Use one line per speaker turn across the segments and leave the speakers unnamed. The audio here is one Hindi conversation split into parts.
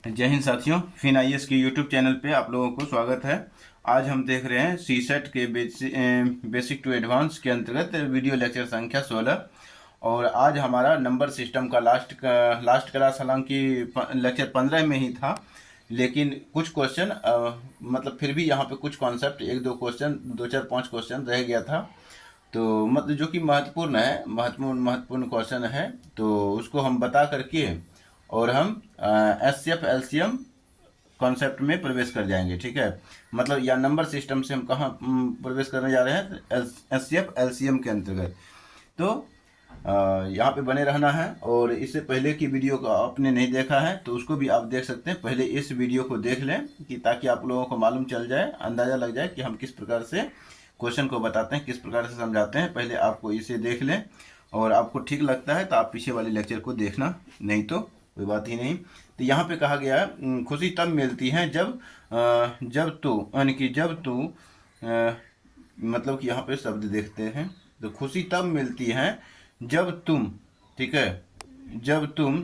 जय हिंद साथियों, फिन आईएएस के यूट्यूब चैनल पे आप लोगों को स्वागत है। आज हम देख रहे हैं सीसेट के बेसिक टू एडवांस के अंतर्गत वीडियो लेक्चर संख्या 16। और आज हमारा नंबर सिस्टम का लास्ट क्लास, हालांकि लेक्चर 15 में ही था, लेकिन कुछ क्वेश्चन मतलब फिर भी यहाँ पे कुछ कॉन्सेप्ट, एक दो क्वेश्चन, दो चार पाँच क्वेश्चन रह गया था। तो मतलब जो कि महत्वपूर्ण क्वेश्चन है, तो उसको हम बता करके और हम S C F L C M concept में प्रवेश कर जाएंगे। ठीक है, मतलब या नंबर सिस्टम से हम कहाँ प्रवेश करने जा रहे हैं, S C F L C M के अंतर्गत। तो यहाँ पे बने रहना है। और इससे पहले की वीडियो को आपने नहीं देखा है तो उसको भी आप देख सकते हैं। पहले इस वीडियो को देख लें कि ताकि आप लोगों को मालूम चल जाए, अंदाज़ा लग जाए कि हम किस प्रकार से क्वेश्चन को बताते हैं, किस प्रकार से समझाते हैं। पहले आपको इसे देख लें और आपको ठीक लगता है तो आप पीछे वाले लेक्चर को देखना, नहीं तो कोई बात ही नहीं। तो यहाँ पे कहा गया है खुशी तब मिलती है जब तू, यानी कि जब तू मतलब कि यहाँ पे शब्द देखते हैं। तो खुशी तब मिलती है जब तुम, ठीक है, जब तुम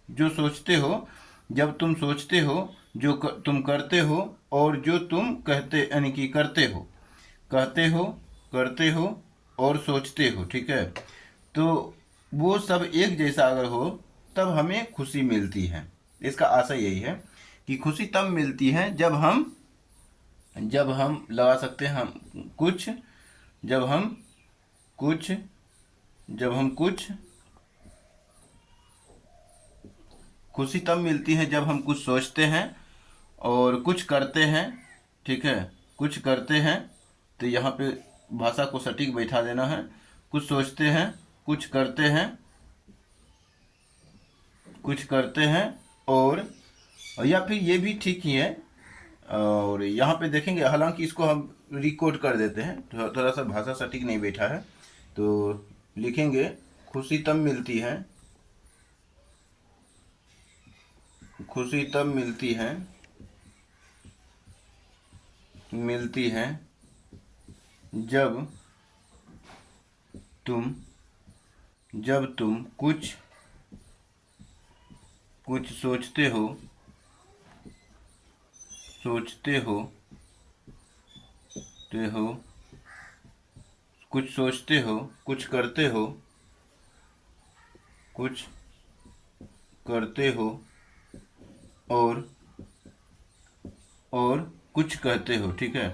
जो सोचते हो, जब तुम सोचते हो, तुम करते हो, और जो तुम कहते, यानी कि करते हो, कहते हो, करते हो और सोचते हो। ठीक है, तो वो सब एक जैसा अगर हो तब हमें खुशी मिलती है। इसका आशय यही है कि खुशी तब मिलती है जब हम लगा सकते हैं, हम कुछ, जब हम कुछ, जब हम कुछ, खुशी तब मिलती है जब हम कुछ सोचते हैं और कुछ करते हैं। ठीक है, कुछ करते हैं, तो यहाँ पे भाषा को सटीक बैठा देना है। कुछ सोचते हैं, कुछ करते हैं, कुछ करते हैं, और या फिर ये भी ठीक ही है। और यहाँ पे देखेंगे, हालांकि इसको हम रिकोड कर देते हैं, थोड़ा सा भाषा सटीक नहीं बैठा है, तो लिखेंगे खुशी तब मिलती है, खुशी तब मिलती है जब तुम, कुछ कुछ सोचते हो, ते हो, कुछ सोचते हो, कुछ करते हो, कुछ करते हो, और कुछ कहते हो। ठीक है,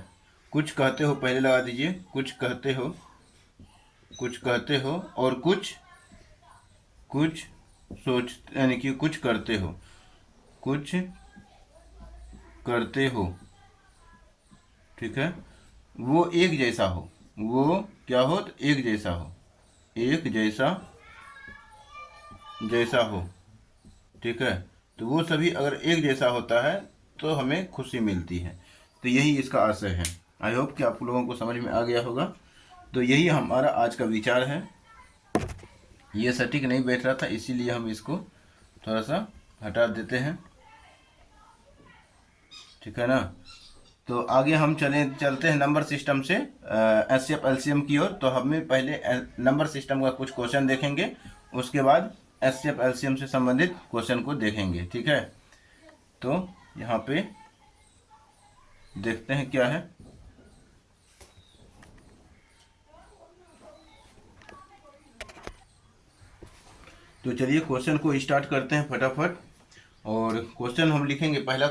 कुछ कहते हो पहले लगा दीजिए, कुछ कहते हो, कुछ कहते हो, और कुछ कुछ सोच, यानी कि कुछ करते हो, कुछ करते हो। ठीक है, वो एक जैसा हो, वो क्या हो, तो एक जैसा हो, एक जैसा, जैसा हो। ठीक है, तो वो सभी अगर एक जैसा होता है तो हमें खुशी मिलती है। तो यही इसका आशय है। आई होप कि आप लोगों को समझ में आ गया होगा। तो यही हमारा आज का विचार है। ये सटीक नहीं बैठ रहा था, इसीलिए हम इसको थोड़ा सा हटा देते हैं। ठीक है ना। तो आगे हम चलते हैं नंबर सिस्टम से S C F L C M की ओर। तो हमें पहले नंबर सिस्टम का कुछ क्वेश्चन देखेंगे, उसके बाद S C F L C M से संबंधित क्वेश्चन को देखेंगे। ठीक है, तो यहाँ पे देखते हैं क्या है। तो चलिए क्वेश्चन को स्टार्ट करते हैं फटाफट। और क्वेश्चन हम लिखेंगे, पहला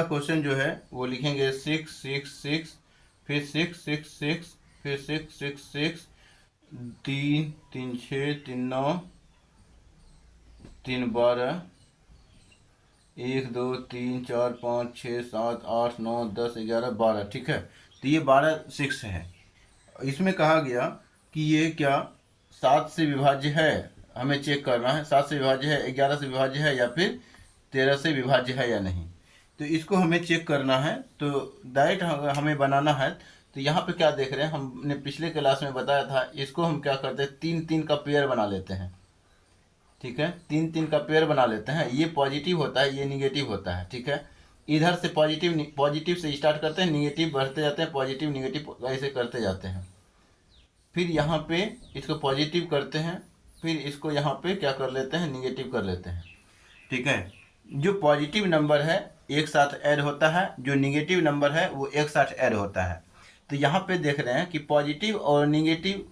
क्वेश्चन जो है वो लिखेंगे 6 6 6, फिर 6 6 6, फिर 6 6 6, 3 3 6 3 9, 3 12, 1 2 3 4 5 6 7 8 9 10 11 12। ठीक है, तो ये 12 6 है। इसमें कहा गया कि ये क्या 7 से विभाज्य है। हमें चेक करना है 7 से विभाज्य है, 11 से विभाज्य है, या फिर 13 से विभाज्य है या नहीं। तो इसको हमें चेक करना है। तो डायरेक्ट हमें बनाना है। तो यहाँ पे क्या देख रहे हैं, हमने पिछले क्लास में बताया था, इसको हम क्या करते हैं, 3 3 का पेयर बना लेते हैं। ठीक है, 3 3 का पेयर बना लेते हैं। ये पॉजिटिव होता है, ये निगेटिव होता है। ठीक है, इधर से पॉजिटिव से स्टार्ट करते हैं, निगेटिव बढ़ते जाते हैं, पॉजिटिव निगेटिव ऐसे करते जाते हैं। फिर यहाँ पे इसको पॉजिटिव करते हैं, फिर इसको यहाँ पे क्या कर लेते हैं, निगेटिव कर लेते हैं। ठीक है। जो पॉजिटिव नंबर है एक साथ ऐड होता है, जो निगेटिव नंबर है वो एक साथ ऐड होता है। तो यहाँ पे देख रहे हैं कि पॉजिटिव और निगेटिव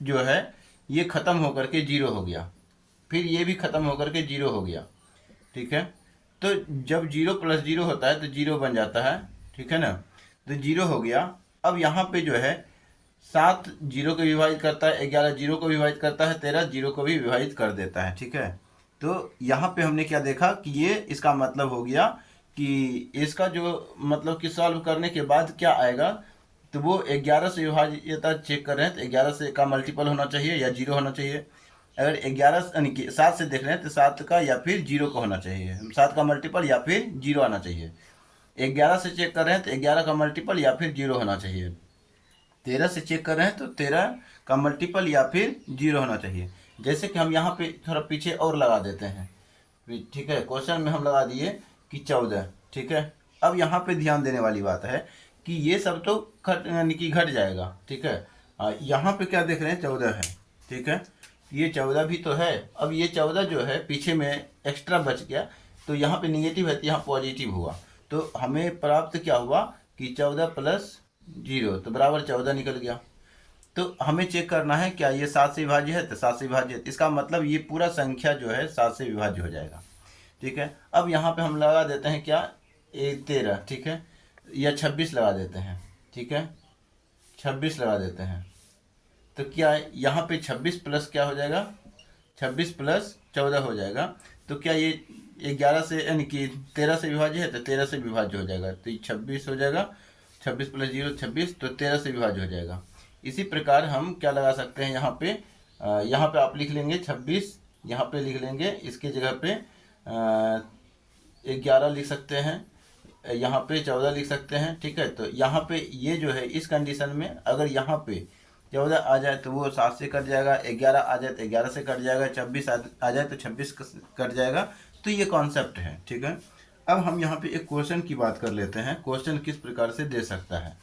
जो है ये ख़त्म होकर के जीरो हो गया, फिर ये भी ख़त्म होकर के जीरो हो गया। ठीक है। तो जब जीरो प्लस जीरो होता है तो जीरो बन जाता है। ठीक है ना। तो जीरो हो गया। अब यहाँ पे जो है 7 जीरो को विभाजित करता है, 11 जीरो को विभाजित करता है, 13 जीरो को भी विभाजित कर देता है। ठीक है। तो यहाँ पे हमने क्या देखा कि ये इसका मतलब हो गया कि इसका जो मतलब कि सॉल्व करने के बाद क्या आएगा, तो वो 11 से विभाज्यता चेक कर रहे हैं तो 11 से का मल्टीपल होना चाहिए या जीरो होना चाहिए। अगर 11 यानी कि 7 से देख रहे हैं तो 7 का या फिर जीरो का होना चाहिए, 7 का मल्टीपल या फिर जीरो आना चाहिए। 11 से चेक कर रहे हैं तो 11 का मल्टीपल या फिर जीरो होना चाहिए। 13 से चेक कर रहे हैं तो 13 का मल्टीपल या फिर जीरो होना चाहिए। जैसे कि हम यहाँ पे थोड़ा पीछे और लगा देते हैं। ठीक है। क्वेश्चन में हम लगा दिए कि 14। ठीक है। अब यहाँ पे ध्यान देने वाली बात है कि ये सब तो यानी कि घट जाएगा। ठीक है। यहाँ पे क्या देख रहे हैं 14 है। ठीक है। ये 14 भी तो है। अब ये 14 जो है पीछे में एक्स्ट्रा बच गया, तो यहाँ पे निगेटिव है तो यहाँ पॉजिटिव हुआ। तो हमें प्राप्त क्या हुआ कि 14 प्लस जीरो तो बराबर 14 निकल गया। तो हमें चेक करना है क्या ये 7 से विभाज्य है, तो 7 से विभाज्य है। इसका मतलब ये पूरा संख्या जो है 7 से विभाज्य हो जाएगा। ठीक है। अब यहाँ पे हम लगा देते हैं क्या 13। ठीक है। या 26 लगा देते हैं। ठीक है। 26 लगा देते हैं तो क्या है यहाँ पे 26 प्लस क्या हो जाएगा, 26 प्लस 14 हो जाएगा। तो क्या ये 11 से यानी कि 13 से विभाज्य है तो 13 से विभाज्य हो जाएगा, तो ये 26 हो जाएगा। 26 प्लस जीरो 26, तो 13 से विभाज्य हो जाएगा। इसी प्रकार हम क्या लगा सकते हैं यहाँ पे, यहाँ पे आप लिख लेंगे 26, यहाँ पे लिख लेंगे, इसके जगह पे 11 लिख सकते हैं, यहाँ पे 14 लिख सकते हैं। ठीक है। तो यहाँ पे ये जो है इस कंडीशन में अगर यहाँ पे 14 आ जाए तो वो 7 से कट जाएगा, 11 आ जाए तो 11 से कट जाएगा, 26 आ जाए तो 26 कट जाएगा। तो ये कॉन्सेप्ट है। ठीक है। अब हम यहाँ पे एक क्वेश्चन की बात कर लेते हैं, क्वेश्चन किस प्रकार से दे सकता है।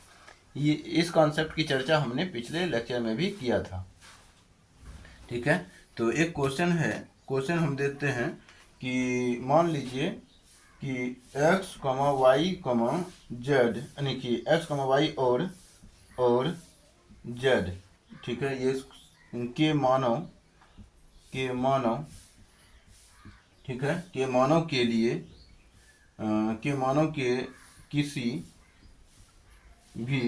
ये इस कॉन्सेप्ट की चर्चा हमने पिछले लेक्चर में भी किया था। ठीक है। तो एक क्वेश्चन है, क्वेश्चन हम देते हैं कि मान लीजिए कि x, y, z यानी कि x, y और z। ठीक है। ये के मानव ठीक है के मानव के लिए के मानव के किसी भी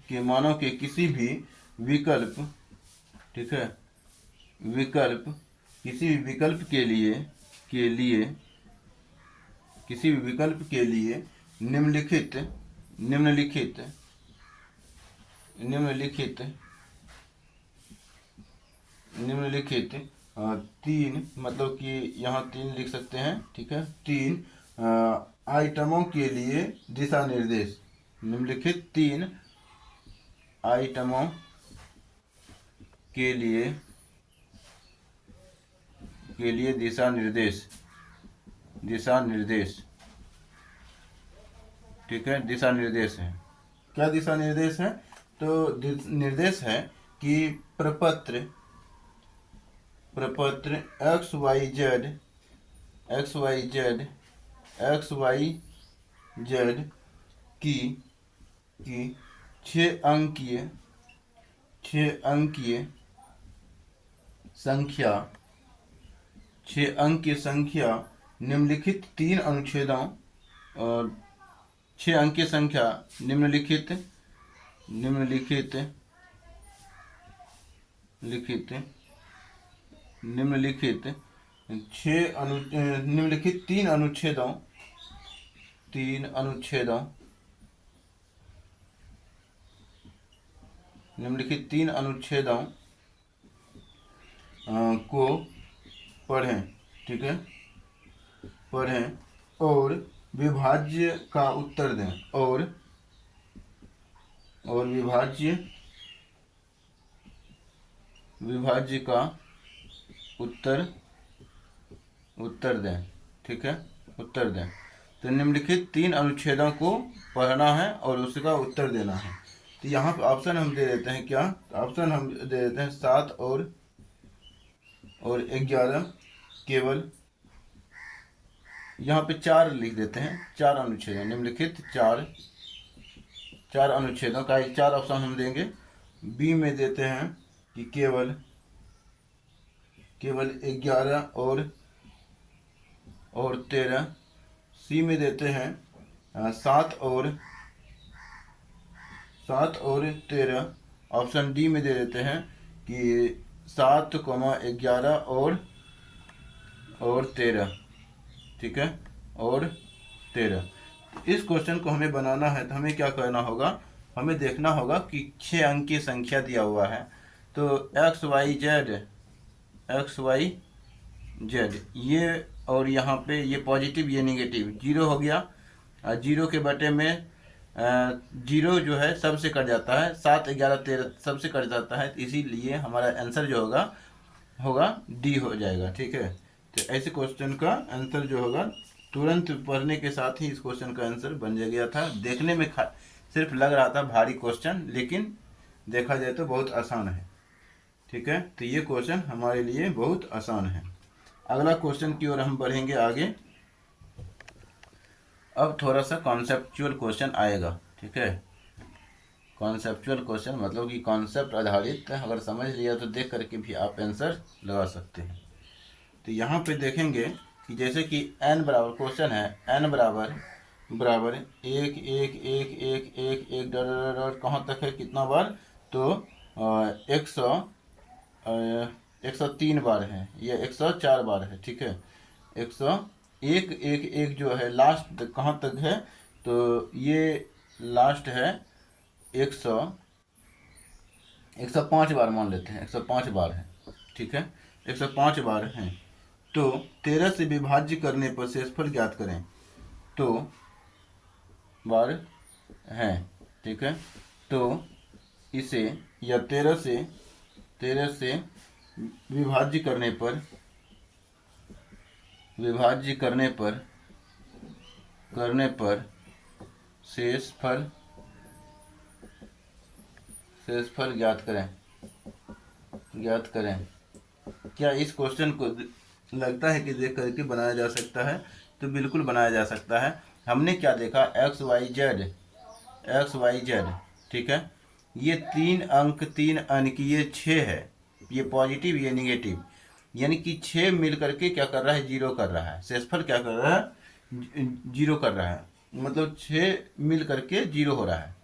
के मानव के किसी भी विकल्प, ठीक है, विकल्प किसी भी विकल्प के लिए किसी भी विकल्प के लिए निम्नलिखित निम्नलिखित निम्नलिखित निम्नलिखित 3 मतलब कि यहाँ 3 लिख सकते हैं। ठीक है। 3 आइटमों के लिए दिशा निर्देश, निम्नलिखित 3 आइटमों के लिए दिशा निर्देश ठीक है। दिशा निर्देश है। क्या दिशा निर्देश है, तो निर्देश है कि प्रपत्र एक्स वाई जेड की 6 अंकीय संख्या निम्नलिखित 3 अनुच्छेदों और 6 अंकीय संख्या निम्नलिखित 3 अनुच्छेदों को पढ़ें। ठीक है। पढ़ें और विभाज्य का उत्तर दें और विभाज्य का उत्तर दें। ठीक है। उत्तर दें। तो निम्नलिखित 3 अनुच्छेदों को पढ़ना है और उसका उत्तर देना है। तो यहाँ पे ऑप्शन हम दे देते हैं, क्या ऑप्शन हम दे देते हैं 7 और 11 केवल यहाँ पे 4 लिख देते हैं, 4 अनुच्छेद निम्नलिखित चार अनुच्छेदों का 4 ऑप्शन हम देंगे। बी में देते हैं कि केवल 11 और 13। सी में देते हैं 7 और 13। ऑप्शन डी में दे देते हैं कि 7, 11 और 13। ठीक है, और 13। इस क्वेश्चन को हमें बनाना है तो हमें क्या करना होगा, हमें देखना होगा कि 6 अंक की संख्या दिया हुआ है। तो एक्स वाई जेड ये, और यहाँ पे ये पॉजिटिव ये निगेटिव, जीरो हो गया। जीरो के बटे में जीरो जो है सबसे कट जाता है, 7, 11, 13 सबसे कट जाता है, तो इसीलिए हमारा आंसर जो होगा डी हो जाएगा। ठीक है, तो ऐसे क्वेश्चन का आंसर जो होगा, तुरंत पढ़ने के साथ ही इस क्वेश्चन का आंसर बन गया था। देखने में सिर्फ लग रहा था भारी क्वेश्चन, लेकिन देखा जाए तो बहुत आसान है। ठीक है, तो ये क्वेश्चन हमारे लिए बहुत आसान है। अगला क्वेश्चन की ओर हम बढ़ेंगे आगे। अब थोड़ा सा कॉन्सेप्चुअल क्वेश्चन आएगा। ठीक है, कॉन्सेप्चुअल क्वेश्चन मतलब कि कॉन्सेप्ट आधारित, अगर समझ लिया तो देख करके भी आप आंसर लगा सकते हैं। तो यहाँ पे देखेंगे कि जैसे कि n बराबर क्वेश्चन है, n बराबर 1 1 1 1 1 1 डॉट कहाँ तक है, कितना बार, तो 103 बार है, ये 104 बार है। ठीक है, 101 1 1 जो है लास्ट कहाँ तक है, तो ये लास्ट है 105 बार मान लेते हैं, 105 बार है। ठीक है, 105 बार हैं। तो 13 से विभाज्य करने पर शेषफल ज्ञात करें, तो बार हैं। ठीक है, तो इसे या 13 से विभाज्य करने पर शेषफल ज्ञात करें। क्या इस क्वेश्चन को लगता है कि देख करके बनाया जा सकता है? तो बिल्कुल बनाया जा सकता है। हमने क्या देखा, एक्स वाई जेड। ठीक है, ये 3 अंक 3 अंक ये 6 है, ये पॉजिटिव ये निगेटिव, यानी कि 6 मिल करके क्या कर रहा है, जीरो कर रहा है। शेषफल क्या कर रहा है, जीरो कर रहा है, मतलब 6 मिल करके जीरो हो रहा है।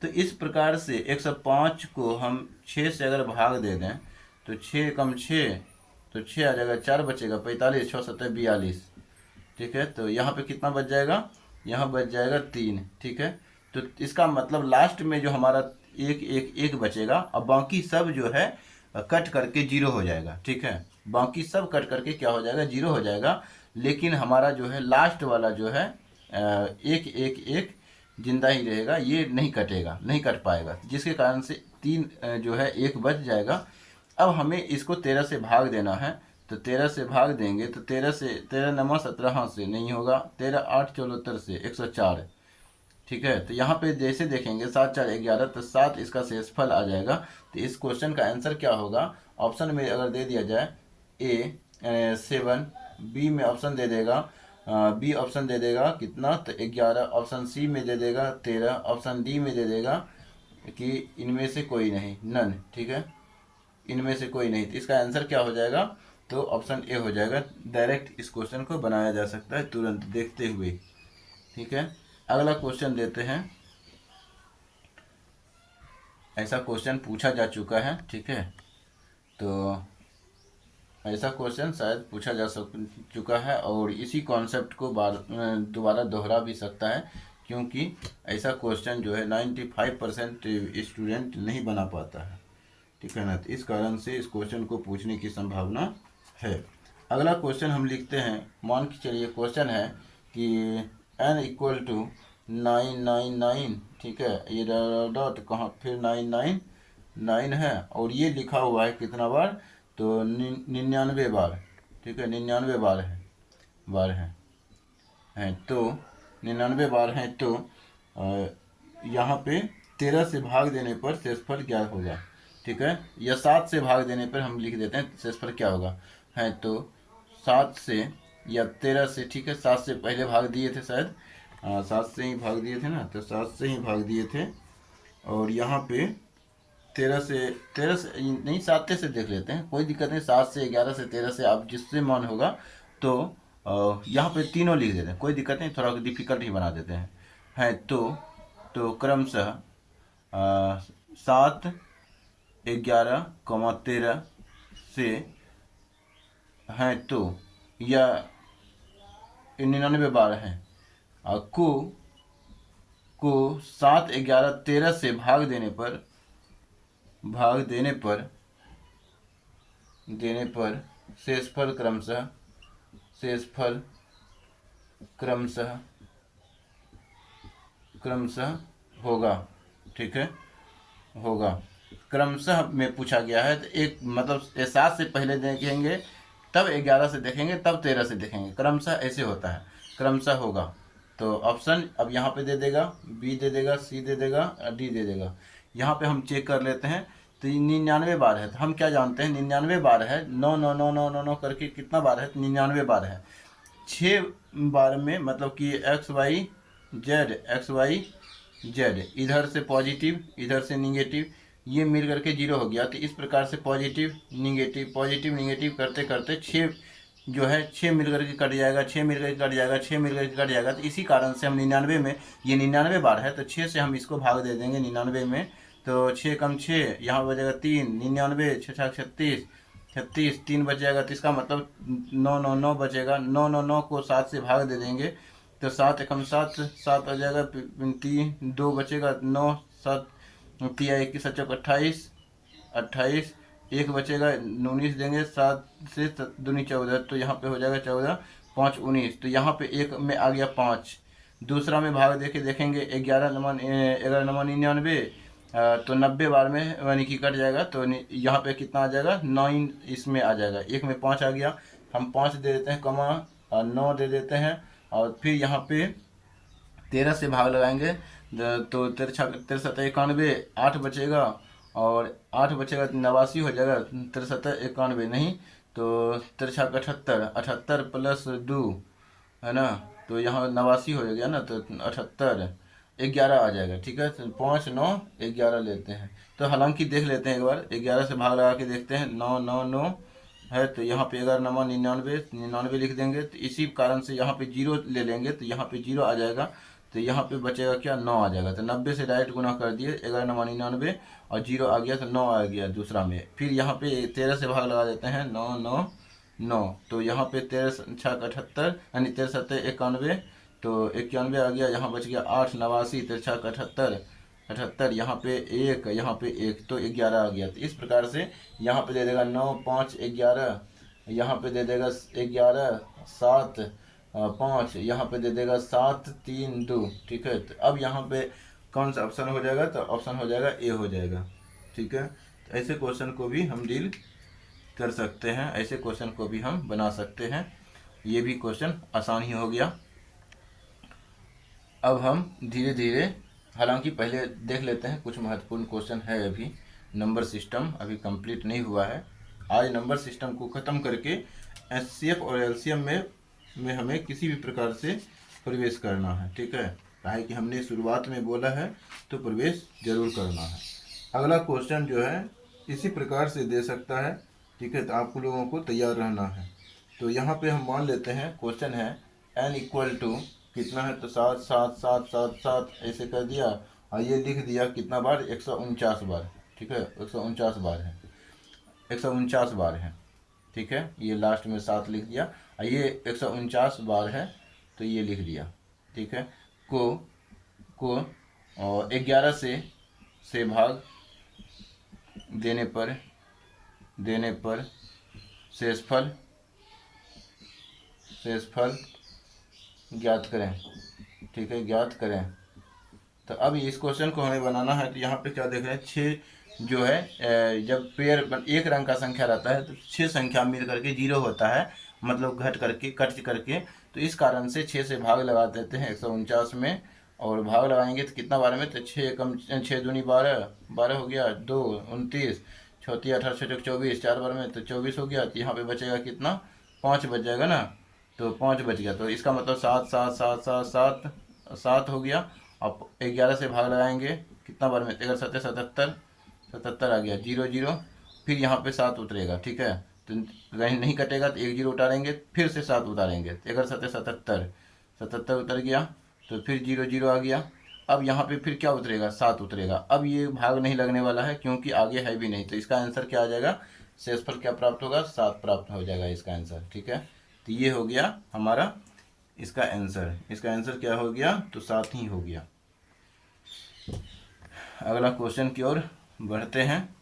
तो इस प्रकार से 105 को हम 6 से अगर भाग दे दें तो 6 कम 6, तो 6 आ जाएगा, 4 बचेगा, 45, 6 7 42। ठीक है, तो यहाँ पे कितना बच जाएगा, यहाँ बच जाएगा 3। ठीक है, तो इसका मतलब लास्ट में जो हमारा 1 1 1 बचेगा, और बाकी सब जो है कट करके जीरो हो जाएगा। ठीक है, बाकी सब कट करके क्या हो जाएगा, जीरो हो जाएगा। लेकिन हमारा जो है लास्ट वाला जो है 1 1 1 जिंदा ही रहेगा, ये नहीं कटेगा, नहीं कट पाएगा, जिसके कारण से 3 जो है 1 बच जाएगा। अब हमें इसको 13 से भाग देना है, तो 13 से भाग देंगे तो 13 नंबर 17 हाथ से नहीं होगा, 13 8 74 से 104। ठीक है, तो यहाँ पे जैसे देखेंगे 7 4 11, तो 7 इसका शेषफल आ जाएगा। तो इस क्वेश्चन का आंसर क्या होगा, ऑप्शन में अगर दे दिया जाए ए 7, बी में ऑप्शन दे देगा, बी ऑप्शन दे देगा कितना, तो 11, ऑप्शन सी में दे देगा 13, ऑप्शन डी में दे देगा कि इनमें से कोई नहीं, नन। ठीक है, इनमें से कोई नहीं, तो इसका आंसर क्या हो जाएगा, तो ऑप्शन ए हो जाएगा। डायरेक्ट इस क्वेश्चन को बनाया जा सकता है तुरंत देखते हुए। ठीक है, अगला क्वेश्चन देते हैं। ऐसा क्वेश्चन पूछा जा चुका है। ठीक है, तो ऐसा क्वेश्चन शायद पूछा जा चुका है, और इसी कॉन्सेप्ट को दोबारा दोहरा भी सकता है, क्योंकि ऐसा क्वेश्चन जो है 95% स्टूडेंट नहीं बना पाता है। ठीक है ना, तो इस कारण से इस क्वेश्चन को पूछने की संभावना है। अगला क्वेश्चन हम लिखते हैं, मान के चलिए क्वेश्चन है कि n इक्वल टू 999। ठीक है, ये डॉट कहाँ, फिर 999 है, और ये लिखा हुआ है कितना बार, तो 99 बार। ठीक है, 99 बार है तो 99 बार हैं, तो यहाँ पे 13 से भाग देने पर शेषफल क्या होगा। ठीक है, या 7 से भाग देने पर हम लिख देते हैं शेषफल क्या होगा, है तो 7 से या 13 से, ठीक है, 7 से पहले भाग दिए थे शायद, 7 से ही भाग दिए थे ना, तो 7 से ही भाग दिए थे। और यहाँ पे 13 से नहीं, 7 से देख लेते हैं, कोई दिक्कत नहीं, 7 से, 11 से, 13 से, आप जिससे मन होगा। तो यहाँ पे तीनों लिख देते हैं, कोई दिक्कत नहीं, थोड़ा डिफिकल्ट ही बना देते हैं। है तो क्रमशः 7, 11, 13 से हैं तो, या 99 बार हैं, और को 7, 11, 13 से भाग देने पर शेषफल क्रमशः होगा, ठीक है, होगा। क्रमशः में पूछा गया है, तो एक मतलब 7 से पहले देखेंगे, तब 11 से देखेंगे, तब 13 से देखेंगे, क्रमशः ऐसे होता है, क्रमशः होगा। तो ऑप्शन अब यहाँ पे दे देगा, बी दे देगा, सी दे देगा, डी दे देगा। यहाँ पे हम चेक कर लेते हैं, तो 99 बार है, तो हम क्या जानते हैं, 99 बार है, 9 9 9 9 9 9 करके कितना बार है, 99 बार है। 6 बार में मतलब कि एक्स वाई जेड, इधर से पॉजिटिव, इधर से निगेटिव, ये मिल करके 0 हो गया। तो इस प्रकार से पॉजिटिव निगेटिव करते करते 6 जो है, 6 मिल करके कट जाएगा, 6 मिल करके कट जाएगा, 6 मिल करके कट जाएगा। तो इसी कारण से हम 99 में, ये 99 बार है, तो 6 से हम इसको भाग दे देंगे 99 में। तो 6 कम 6, यहाँ बचेगा 3, 99, 6 6 36, 3 बच जाएगा। तो इसका मतलब 9 9 9 बचेगा, 9 9 9 को 7 से भाग दे देंगे, तो 7 एकम 7, 7 आ जाएगा, 3 2 बचेगा, 9 7 3 21 28, 1 बचेगा, 19 देंगे, 7 से 2 14, तो यहाँ पे हो जाएगा 14, 5 19। तो यहाँ पे एक में आ गया 5। दूसरा में भाग देके देखेंगे, 11 नंबर 99, तो 90 बार में यानी कि कट जाएगा, तो यहाँ पे कितना आ जाएगा, 9 इसमें आ जाएगा, एक में 5 आ गया, हम 5 दे देते हैं, कमा 9 दे देते हैं, और फिर यहाँ पे 13 से भाग लगाएंगे, तो 13 7 91, 8 बचेगा, और 8 बचेगा, 89 हो जाएगा, 13 7 91 नहीं, तो 13 78, 78 प्लस 2 है ना, तो यहाँ 89 हो गया ना, तो 78, 11 आ जाएगा, ठीक है। तो 5 9 11 लेते हैं, तो हालांकि देख लेते हैं एक बार, 11 से भाग लगा के देखते हैं, 9 9 9 है, तो यहाँ पे 11 नंबर 99 लिख देंगे, तो इसी कारण से यहाँ पे 0 ले लेंगे, तो यहाँ पे 0 आ जाएगा, तो यहाँ पे बचेगा क्या, 9 आ जाएगा। तो 90 से डायरेक्ट गुना कर दिए, 11 नंबर 99, और 0 आ गया, तो 9 आ गया दूसरा में। फिर यहाँ पे 13 से भाग लगा देते हैं, 9 9 9, तो यहाँ पे 13 6 78, यानी 13 7 91, तो 91 आ गया, यहाँ बच गया 8 89, 13 6 78, 78, यहाँ पे 1, तो 11 आ गया। तो इस प्रकार से यहाँ पे दे देगा 9 5 11, यहाँ पे दे देगा 11 7 5, यहाँ पे दे देगा 7 3 2, ठीक है। तो अब यहाँ पे कौन सा ऑप्शन हो जाएगा, तो ऑप्शन हो जाएगा ए हो जाएगा, ठीक है। तो ऐसे क्वेश्चन को भी हम डील कर सकते हैं, ऐसे क्वेश्चन को भी हम बना सकते हैं, ये भी क्वेश्चन आसान ही हो गया। अब हम धीरे धीरे, हालांकि पहले देख लेते हैं, कुछ महत्वपूर्ण क्वेश्चन है, अभी नंबर सिस्टम अभी कंप्लीट नहीं हुआ है। आज नंबर सिस्टम को ख़त्म करके एचसीएफ और एलसीएम में हमें किसी भी प्रकार से प्रवेश करना है, ठीक है। काहे कि हमने शुरुआत में बोला है, तो प्रवेश जरूर करना है। अगला क्वेश्चन जो है इसी प्रकार से दे सकता है, ठीक है, तो आप लोगों को तैयार रहना है। तो यहाँ पे हम मान लेते हैं क्वेश्चन है n इक्वल टू कितना है, तो 7 7 7 7 7 ऐसे कर दिया, और ये लिख दिया कितना बार, 149 बार, ठीक है, 149 बार है, 149 बार है, ठीक है। ये लास्ट में 7 लिख दिया, और ये 149 बार है, तो ये लिख दिया, ठीक है। को और 11 से भाग देने पर शेषफल ज्ञात करें, ठीक है, ज्ञात करें। तो अब इस क्वेश्चन को हमें बनाना है, तो यहाँ पे क्या देख रहे हैं, 6 जो है, जब पेयर एक रंग का संख्या रहता है, तो 6 संख्या मिल करके 0 होता है, मतलब घट करके कट करके, तो इस कारण से 6 से भाग लगा देते हैं 149 में, और भाग लगाएंगे तो कितना बार में, तो 6 कम 6 दूनी 12, 12 हो गया, 2 29, 34 18 24, 4 बार में, तो 24 हो गया। तो यहाँ पे बचेगा कितना, 5 बच जाएगा ना, तो 5 बच गया, तो इसका मतलब 7 7 7 7 7 7 हो गया। अब 11 से भाग लगाएंगे कितना बार में, 11 7 77, 77 आ गया, 0 0, फिर यहाँ पे 7 उतरेगा, ठीक है। तो कहीं नहीं कटेगा तो 1 0 उतारेंगे, फिर से 7 उतारेंगे, तो 11 7 77, 77 उतर गया, तो फिर 0 0 आ गया। अब यहाँ पे फिर क्या उतरेगा, 7 उतरेगा। अब ये भाग नहीं लगने वाला है क्योंकि आगे है भी नहीं, तो इसका आंसर क्या आ जाएगा, शेषफल क्या प्राप्त होगा, 7 प्राप्त हो जाएगा इसका आंसर, ठीक है। तो ये हो गया हमारा इसका आंसर। इसका आंसर क्या हो गया, तो 7 ही हो गया। अगला क्वेश्चन की ओर बढ़ते हैं।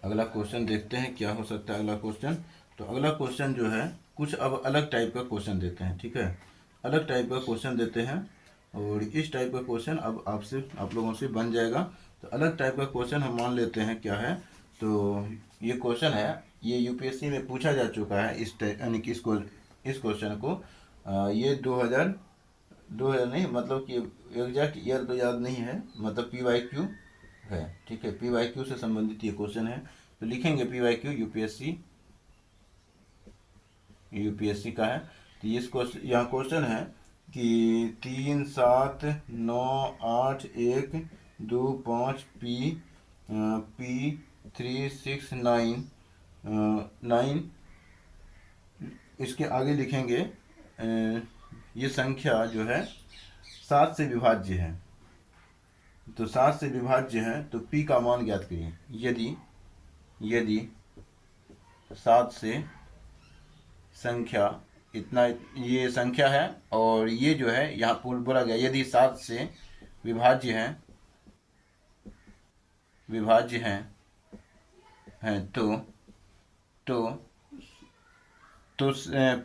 अगला क्वेश्चन देखते हैं क्या हो सकता है अगला क्वेश्चन। तो अगला क्वेश्चन जो है कुछ अब अलग टाइप का क्वेश्चन देते हैं, ठीक है। अलग टाइप का क्वेश्चन देते हैं और इस टाइप का क्वेश्चन अब आपसे आप लोगों से बन जाएगा। तो अलग टाइप का क्वेश्चन हम मान लेते हैं क्या है। तो ये क्वेश्चन है, ये यूपीएससी में पूछा जा चुका है इस यानी कि इस क्वेश्चन को ये 2000 नहीं, मतलब कि एग्जैक्ट ईयर तो याद नहीं है, मतलब PYQ है, ठीक है। PYQ से संबंधित ये क्वेश्चन है। तो लिखेंगे PYQ यूपीएससी का है। तो ये क्वेश्चन, यहाँ क्वेश्चन है कि 3 7 9 8 1 2 5 P3 6 9 इसके आगे लिखेंगे ये संख्या जो है 7 से विभाज्य है। तो 7 से विभाज्य है तो P का मान ज्ञात करिए। यदि 7 से संख्या इतना, ये संख्या है और ये जो है यहाँ बोला गया यदि 7 से विभाज्य है तो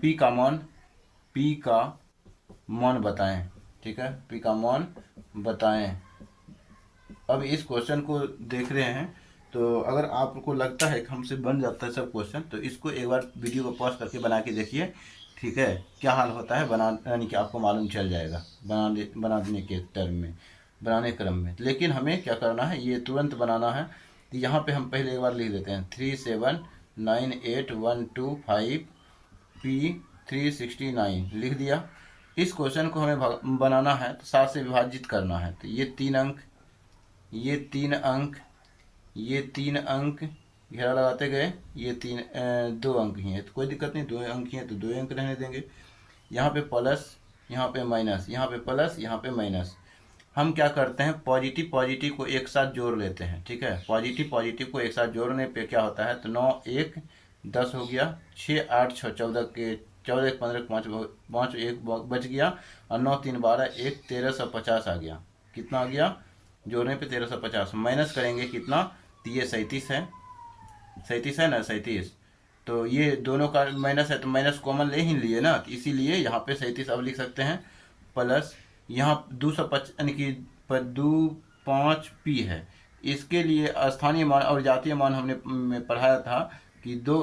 P का मान बताएं, ठीक है। P का मान बताएं। अब इस क्वेश्चन को देख रहे हैं, तो अगर आपको लगता है कि हमसे बन जाता है सब क्वेश्चन, तो इसको एक बार वीडियो को पॉज करके बना के देखिए, ठीक है। क्या हाल होता है बना, यानी कि आपको मालूम चल जाएगा बनाने के टर्म में, बनाने क्रम में। लेकिन हमें क्या करना है, ये तुरंत बनाना है। तो यहाँ पे हम पहले एक बार लिख देते हैं 3 7 9 8 1 2 5 P369 लिख दिया। इस क्वेश्चन को हमें बनाना है तो 7 से विभाजित करना है। तो ये 3 अंक, ये 3 अंक घेरा लगाते गए, ये 2 अंक ही है तो कोई दिक्कत नहीं, 2 अंक ही है तो 2 अंक रहने देंगे। यहाँ पे प्लस, यहाँ पे माइनस, यहाँ पे प्लस, यहाँ पे माइनस। हम क्या करते हैं, पॉजिटिव को एक साथ जोड़ लेते हैं, ठीक है। पॉजिटिव को एक साथ जोड़ने पे क्या होता है, तो 9 1 10 हो गया, 6 8 6 14 के 14 1 15 5 1 बच गया, और 9 3 12 1 1350 आ गया। कितना आ गया, जोड़ने पे 1350, माइनस करेंगे कितना, तो ये 37 है, 37 है ना, 37। तो ये दोनों का माइनस है तो माइनस कॉमन ले ही लिए ना, तो इसीलिए यहाँ पे 37 अब लिख सकते हैं। प्लस यहाँ 250 यानी कि 2 5 P है, इसके लिए स्थानीय मान और जातीय मान हमने पढ़ाया था कि 2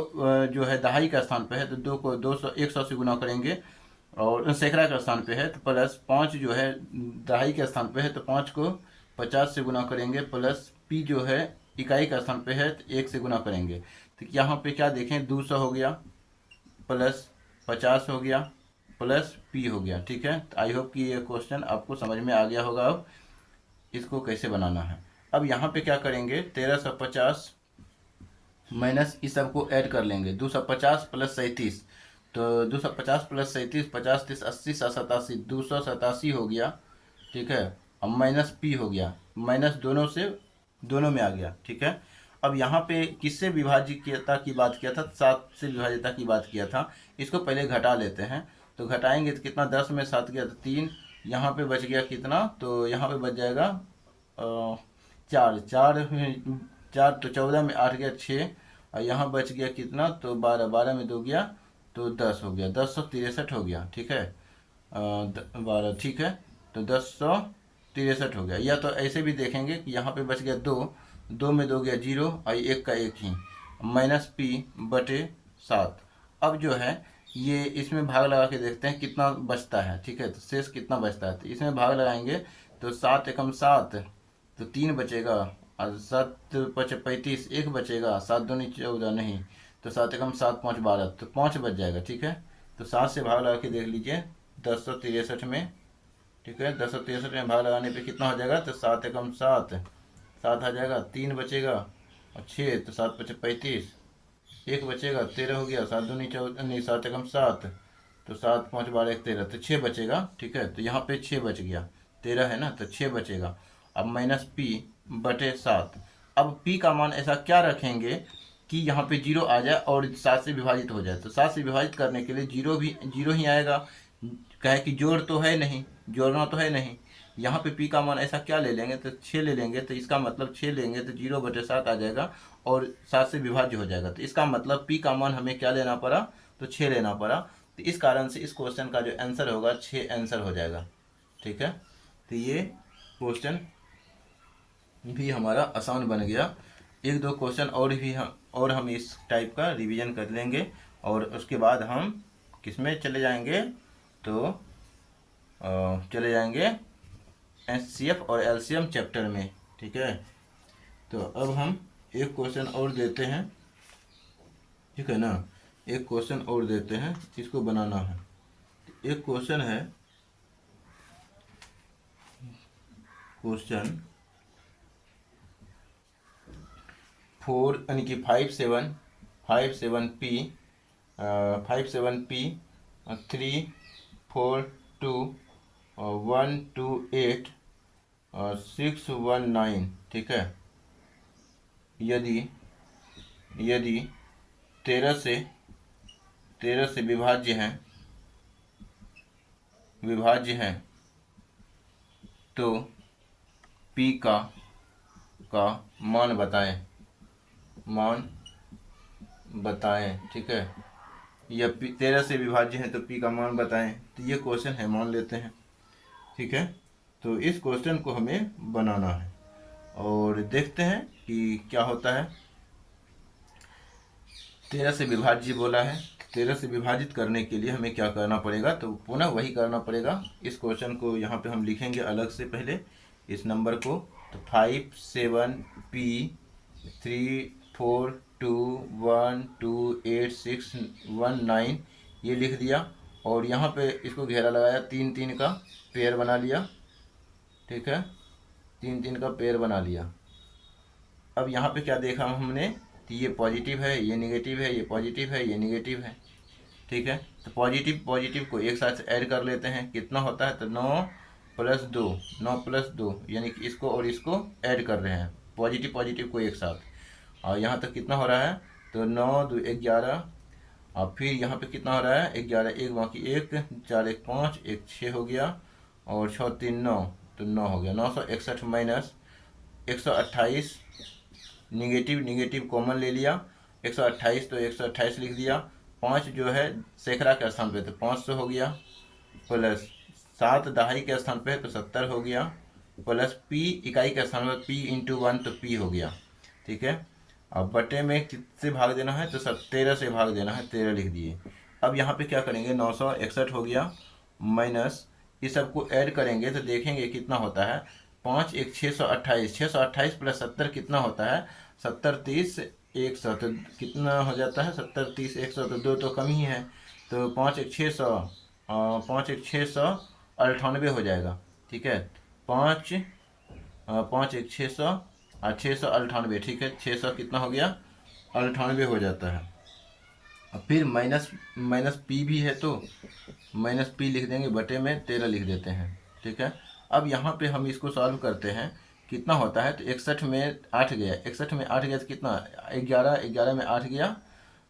जो है दहाई का स्थान पे है तो 2 को 200 100 से गुना करेंगे, और सैकड़ा का स्थान पे है तो प्लस 5 जो है दहाई के स्थान पे है तो 5 को 50 से गुना करेंगे, प्लस P जो है इकाई का स्थान पे है तो 1 से गुना करेंगे। तो यहाँ पे क्या देखें, 200 हो गया, प्लस 50 हो गया, प्लस P हो गया, ठीक है। तो आई होप कि ये क्वेश्चन आपको समझ में आ गया होगा अब इसको कैसे बनाना है। अब यहाँ पे क्या करेंगे, 1350 माइनस इस सबको ऐड कर लेंगे, 250 प्लस 37, तो 250 प्लस 37 50 30 80 87 287 हो गया, ठीक है। अब माइनस P हो गया, माइनस दोनों में आ गया, ठीक है। अब यहाँ पे किससे विभाज्यता की बात किया था, 7 से विभाज्यता की बात किया था। इसको पहले घटा लेते हैं, तो घटाएंगे तो कितना, 10 में 7 गया तो 3, यहाँ पे बच गया कितना, तो यहाँ पे बच जाएगा 4 4 तो 14 में 8 गया 6, और यहाँ बच गया कितना, तो 12 में 2 गया तो 10 हो गया, 1063 हो गया, ठीक है। 12 ठीक है, तो 1063 हो गया। या तो ऐसे भी देखेंगे कि यहाँ पे बच गया 2 में 2 गया 0 और 1 का 1 ही, माइनस P/7। अब जो है ये इसमें भाग लगा के देखते हैं कितना बचता है, ठीक है। तो शेष कितना बचता है, तो इसमें भाग लगाएंगे तो 7 एकम 7 तो 3 बचेगा, और 7 × 5 = 35, 1 बचेगा, 7×2 = 14, नहीं तो 7 एकम 7, 5 12, तो 5 बच जाएगा। ठीक है, तो 7 से भाग लगा के देख लीजिए 1063 में। ठीक है, 1063 में भाग लगाने पे कितना हो जाएगा, तो 7 एकम 7, 7 आ जाएगा, 3 बचेगा और 6, तो 7×5 = 35, 1 बचेगा, 13 हो गया, 7×2 = 14, नहीं 7 एकम 7, तो 7 5 12 1 13, तो 6 बचेगा। ठीक है, तो यहाँ पे 6 बच गया, 13 है ना, तो 6 बचेगा। अब -p/7, अब p का मान ऐसा क्या रखेंगे कि यहाँ पे 0 आ जाए और 7 से विभाजित हो जाए। तो 7 से विभाजित करने के लिए 0 भी 0 ही आएगा, कहे कि जोड़ तो है नहीं, जोड़ना तो है नहीं। यहाँ पे p का मान ऐसा क्या ले लेंगे, तो 6 ले लेंगे, तो इसका मतलब 6 लेंगे तो 0/7 आ जाएगा और 7 से विभाज्य हो जाएगा। तो इसका मतलब p का मान हमें क्या लेना पड़ा, तो 6 लेना पड़ा। तो इस कारण से इस क्वेश्चन का जो आंसर होगा 6 आंसर हो जाएगा। ठीक है, तो ये क्वेश्चन भी हमारा आसान बन गया। एक दो क्वेश्चन और हम इस टाइप का रिवीजन कर लेंगे और उसके बाद हम किस में चले जाएंगे, तो चले जाएंगे एचसीएफ और एलसीएम चैप्टर में। ठीक है, तो अब हम एक क्वेश्चन और देते हैं। ठीक है ना, एक क्वेश्चन और देते हैं, इसको बनाना है। एक क्वेश्चन है, क्वेश्चन 4 यानी कि 57P 3 4 2 1 2 8 6 1 9। ठीक है, यदि 13 से विभाज्य हैं तो p का मान बताएं। ठीक है, या 13 से विभाज्य है तो p का मान बताएं। तो ये क्वेश्चन है, मान लेते हैं। ठीक है, तो इस क्वेश्चन को हमें बनाना है और देखते हैं कि क्या होता है। 13 से विभाज्य बोला है, 13 से विभाजित करने के लिए हमें क्या करना पड़ेगा, तो पुनः वही करना पड़ेगा। इस क्वेश्चन को यहाँ पे हम लिखेंगे अलग से पहले इस नंबर को, तो 57P 3 4 2 1 2 8 6 1 9 ये लिख दिया और यहाँ पे इसको घेरा लगाया, 3 3 का पेयर बना लिया। ठीक है, 3 3 का पेयर बना लिया। अब यहाँ पे क्या देखा हमने, तो ये पॉजिटिव है, ये नेगेटिव है, ये पॉजिटिव है, ये नेगेटिव है। ठीक है, तो पॉजिटिव को एक साथ ऐड कर लेते हैं, कितना होता है, तो 9 + 2 यानी कि इसको और इसको ऐड कर रहे हैं, पॉजिटिव को एक साथ। और यहाँ तक कितना हो रहा है, तो 9 2 11, और फिर यहाँ पे कितना हो रहा है, 11, 1 बाकी 1, 4 1 5, 1 6 हो गया और 6 3 9, तो 9 हो गया। 961 माइनस 128, निगेटिव कॉमन ले लिया, 128 तो 128 लिख दिया। 5 जो है सैकड़ा के स्थान पे तो 500 हो गया, प्लस 7 दहाई के स्थान पे तो 70 हो गया, प्लस p इकाई के स्थान पर p × 1 तो p हो गया। ठीक है, अब बटे में किससे भाग देना है, तो 13 से भाग देना है, 13 लिख दिए। अब यहाँ पे क्या करेंगे, 961 हो गया माइनस इस सबको ऐड करेंगे तो देखेंगे कितना होता है, 5 1 628, 628 + 70 कितना होता है, 70 30 100, तो कितना हो जाता है, 70 30 100, तो 2 तो कम ही है, तो 5 1 600, 5 1 698 हो जाएगा। ठीक है, 5 5 1 600 और 698। ठीक है, 600 कितना हो गया, 98 हो जाता है। और फिर माइनस पी भी है तो माइनस पी लिख देंगे, बटे में 13 लिख देते हैं। ठीक है, अब यहाँ पे हम इसको सॉल्व करते हैं, कितना होता है, तो 61 में 8 गया, 61 में 8 गया तो कितना, 11 में 8 गया,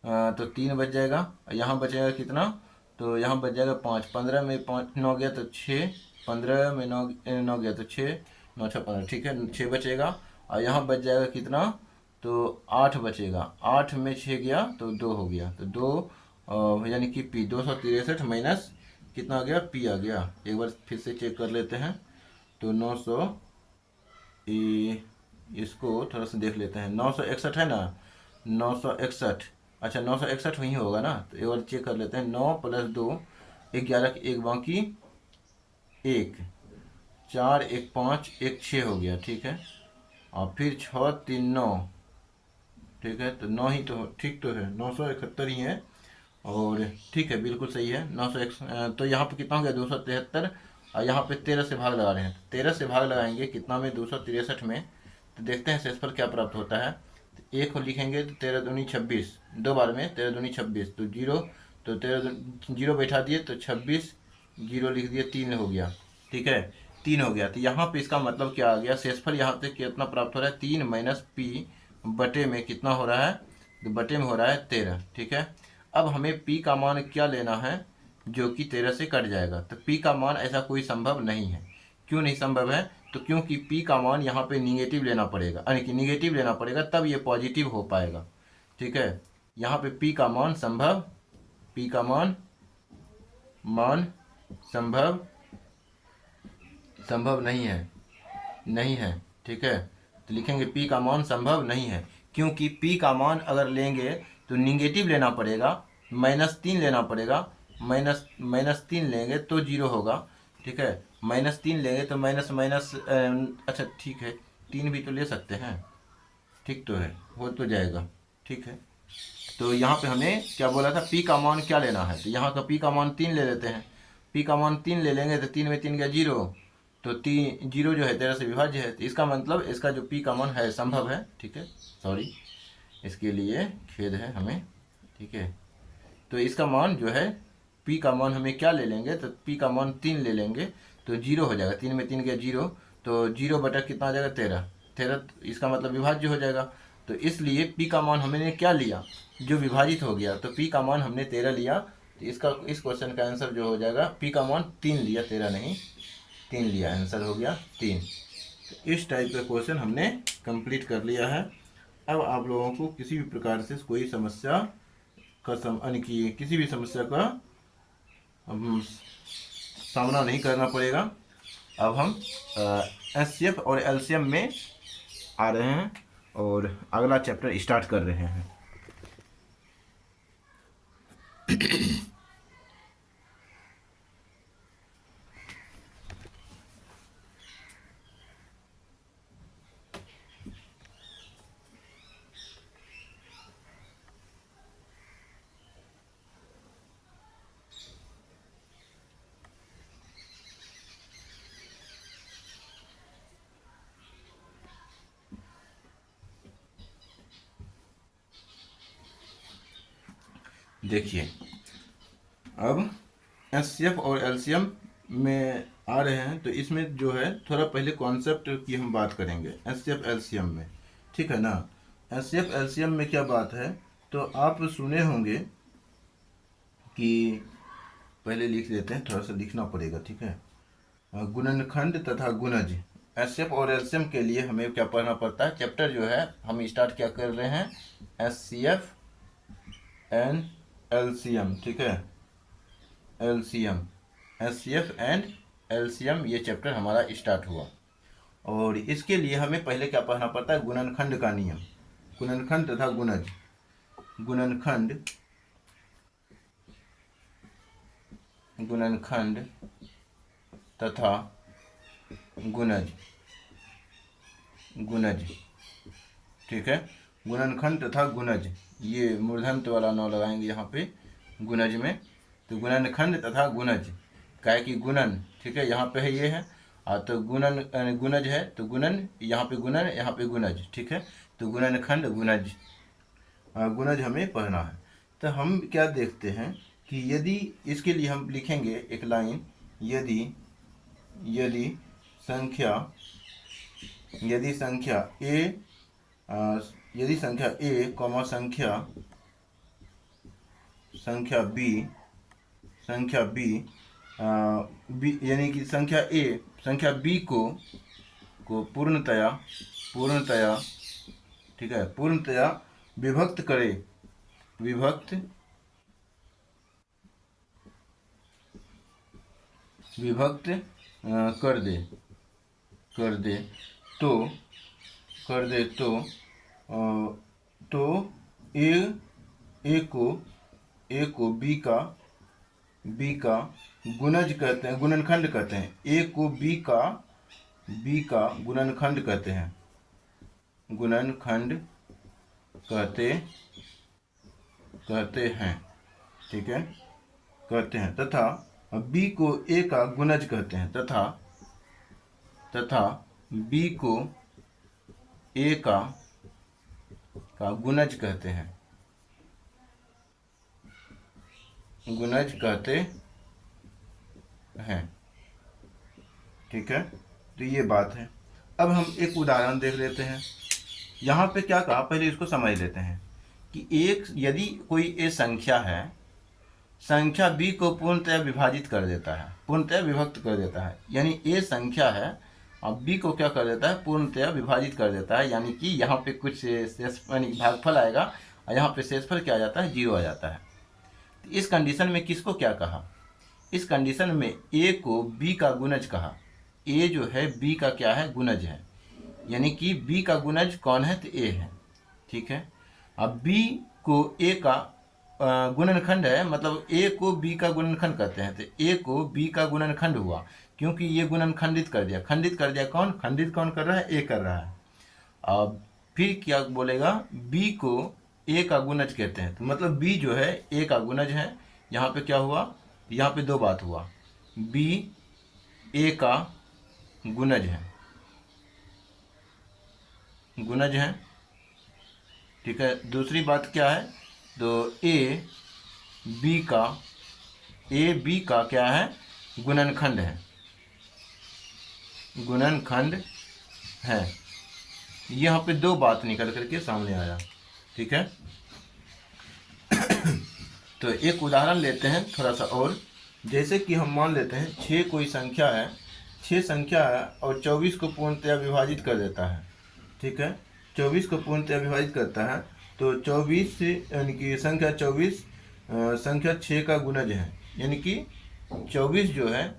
तो 3 बच जाएगा। यहाँ बचेगा कितना, तो यहाँ बच जाएगा 5, 15 में 5 9 गया तो 6, 15 में 9 गया तो 6 9 6 15। ठीक है, 6 बचेगा और यहाँ बच जाएगा कितना, तो 8 बचेगा, 8 में 6 गया तो 2 हो गया, तो 2 यानी कि p 263 माइनस कितना आ गया, p आ गया। एक बार फिर से चेक कर लेते हैं, तो 900 इसको थोड़ा सा देख लेते हैं, 961 है ना, 961, अच्छा 961 वहीं होगा ना, तो एक बार चेक कर लेते हैं। 9 + 2 11 1 बाकी 1, 4 1 5 1 6 हो गया, ठीक है। और फिर 6 3 9, ठीक है। तो 9 ही तो ठीक तो है, 971 ही है। और ठीक है, बिल्कुल सही है 901। तो यहाँ पे कितना हो गया 273। और यहाँ पे 13 से भाग लगा रहे हैं, 13 से भाग लगाएंगे कितना में 263 में। तो देखते हैं शेषफल क्या प्राप्त होता है। तो एक को लिखेंगे तो 13 दूनी 26, 2 बार में 13 दूनी 26, तो जीरो, तो 13 जीरो बैठा दिए तो 26, जीरो लिख दिए, 3 हो गया, ठीक है। 3 हो गया। तो यहाँ पे इसका मतलब क्या आ गया, शेषफल यहाँ पे कितना प्राप्त हो रहा है, 3 माइनस पी बटे में कितना हो रहा है, तो बटे में हो रहा है 13, ठीक है। अब हमें p का मान क्या लेना है, जो कि 13 से कट जाएगा। तो p का मान ऐसा कोई संभव नहीं है। क्यों नहीं संभव है, तो क्योंकि p का मान यहाँ पे निगेटिव लेना पड़ेगा, यानी कि निगेटिव लेना पड़ेगा तब ये पॉजिटिव हो पाएगा, ठीक है। यहाँ पे p का मान संभव, p का मान संभव नहीं है, नहीं है, ठीक है। तो लिखेंगे p का मान संभव नहीं है, क्योंकि p का मान अगर लेंगे तो निगेटिव लेना पड़ेगा, -3 लेना पड़ेगा, -3 लेंगे तो जीरो होगा, ठीक है। -3 लेंगे तो माइनस माइनस, अच्छा ठीक है, 3 भी तो ले सकते हैं, ठीक तो है, हो तो जाएगा, ठीक है। तो यहाँ पे हमें क्या बोला था, p का मान क्या लेना है, तो यहाँ का p का मान 3 ले लेते हैं। p का मान 3 ले लेंगे तो 3 में 3 का जीरो, तो 3 जीरो जो है 13 से विभाज्य है। तो इसका मतलब इसका जो p का मान है संभव है, ठीक है। सॉरी, इसके लिए खेद है हमें, ठीक है। तो इसका मान जो है, p का मान हमें क्या ले लेंगे, तो p का मान 3 ले लेंगे तो जीरो हो जाएगा, 3 में 3 का जीरो, तो जीरो बटा कितना आ जाएगा 13, 13 इसका मतलब विभाज्य हो जाएगा। तो इसलिए p का मान हमने क्या लिया, जो विभाजित हो गया, तो p का मान हमने 13 लिया। तो इसका इस क्वेश्चन का आंसर जो हो जाएगा, p का मान 3 लिया, 13 नहीं 3 लिया, आंसर हो गया 3। तो इस टाइप का क्वेश्चन हमने कंप्लीट कर लिया है। अब आप लोगों को किसी भी प्रकार से कोई समस्या का यानी कि किसी भी समस्या का सामना नहीं करना पड़ेगा। अब हम एचसीएफ और एलसीएम में आ रहे हैं और अगला चैप्टर स्टार्ट कर रहे हैं। देखिए, अब एचसीएफ और एलसीएम में आ रहे हैं, तो इसमें जो है थोड़ा पहले कॉन्सेप्ट की हम बात करेंगे एचसीएफ एलसीएम में, ठीक है ना। एचसीएफ एलसीएम में क्या बात है, तो आप सुने होंगे कि पहले लिख देते हैं, थोड़ा सा लिखना पड़ेगा, ठीक है। गुणनखंड तथा गुणज, एचसीएफ और एलसीएम के लिए हमें क्या पढ़ना पड़ता है, चैप्टर जो है हम स्टार्ट क्या कर रहे हैं, एचसीएफ एंड एलसीएम, ठीक है। एलसीएम, एचसीएफ एंड एलसीएम, ये चैप्टर हमारा स्टार्ट हुआ। और इसके लिए हमें पहले क्या पढ़ना पड़ता है, गुणनखंड का नियम, गुणनखंड तथा गुणज, गुणनखंड गुणनखंड तथा गुणज, गुणज, ठीक है। गुणनखंड तथा गुणज, ये मूर्धन्य वाला नौ लगाएंगे यहाँ पे गुणज में। तो गुणनखंड तथा गुणज, क्या है कि गुणन, ठीक है, यहाँ पे है, ये है, तो गुणन गुणज है, तो गुणन यहाँ पे गुणन, यहाँ पे गुणज, ठीक है। तो गुणनखंड गुणज, गुणज हमें पढ़ना है। तो हम क्या देखते हैं कि यदि इसके लिए हम लिखेंगे एक लाइन, यदि यदि संख्या ए, यदि संख्या ए कॉमा संख्या बी यानी कि संख्या बी को पूर्णतया ठीक है, पूर्णतया विभक्त करे, विभक्त कर दे तो ए को बी का गुणज कहते हैं, गुणनखंड कहते हैं। ए को बी का बी का गुणनखंड कहते हैं, गुणनखंड कहते हैं, ठीक है, कहते हैं, तथा बी को ए का गुणज कहते हैं, तथा बी को ए का गुणज कहते हैं, गुणज कहते हैं, ठीक है। तो ये बात है। अब हम एक उदाहरण देख लेते हैं। यहाँ पे क्या कहा, पहले इसको समझ लेते हैं कि एक यदि कोई ए संख्या है, संख्या बी को पूर्णतः विभाजित कर देता है, पूर्णतः विभक्त कर देता है, यानी ए संख्या है और बी को क्या कर देता है, पूर्णतः विभाजित कर देता है, यानी कि यहाँ पे कुछ शेष भागफल आएगा और यहाँ पे शेषफल क्या आ जाता है, 0 आ जाता है। तो इस कंडीशन में किसको क्या कहा, इस कंडीशन में ए को बी का गुणज कहा। ए जो है बी का क्या है, गुणज है, यानी कि बी का गुणज कौन है, तो ए है, ठीक है। अब बी को ए का गुणनखंड है, मतलब ए को बी का गुणनखंड कहते हैं, तो ए को बी का गुणनखंड हुआ, क्योंकि ये गुणन खंडित कर दिया, खंडित कर दिया, कौन खंडित कौन कर रहा है, ए कर रहा है। अब फिर क्या बोलेगा, बी को ए का गुणज कहते हैं, तो मतलब बी जो है ए का गुणज है। यहाँ पे क्या हुआ, यहाँ पे दो बात हुआ, बी ए का गुणज है, गुणज है, ठीक है। दूसरी बात क्या है, तो ए बी का क्या है, गुणनखंड है, गुणनखंड है। यहाँ पे दो बात निकल करके सामने आया, ठीक है। तो एक उदाहरण लेते हैं थोड़ा सा और, जैसे कि हम मान लेते हैं 6 कोई संख्या है, 6 संख्या है और 24 को पूर्णतया विभाजित कर देता है, ठीक है। 24 को पूर्णतया विभाजित करता है, तो 24 यानी कि संख्या 24 संख्या 6 का गुणज है, यानी कि 24 जो है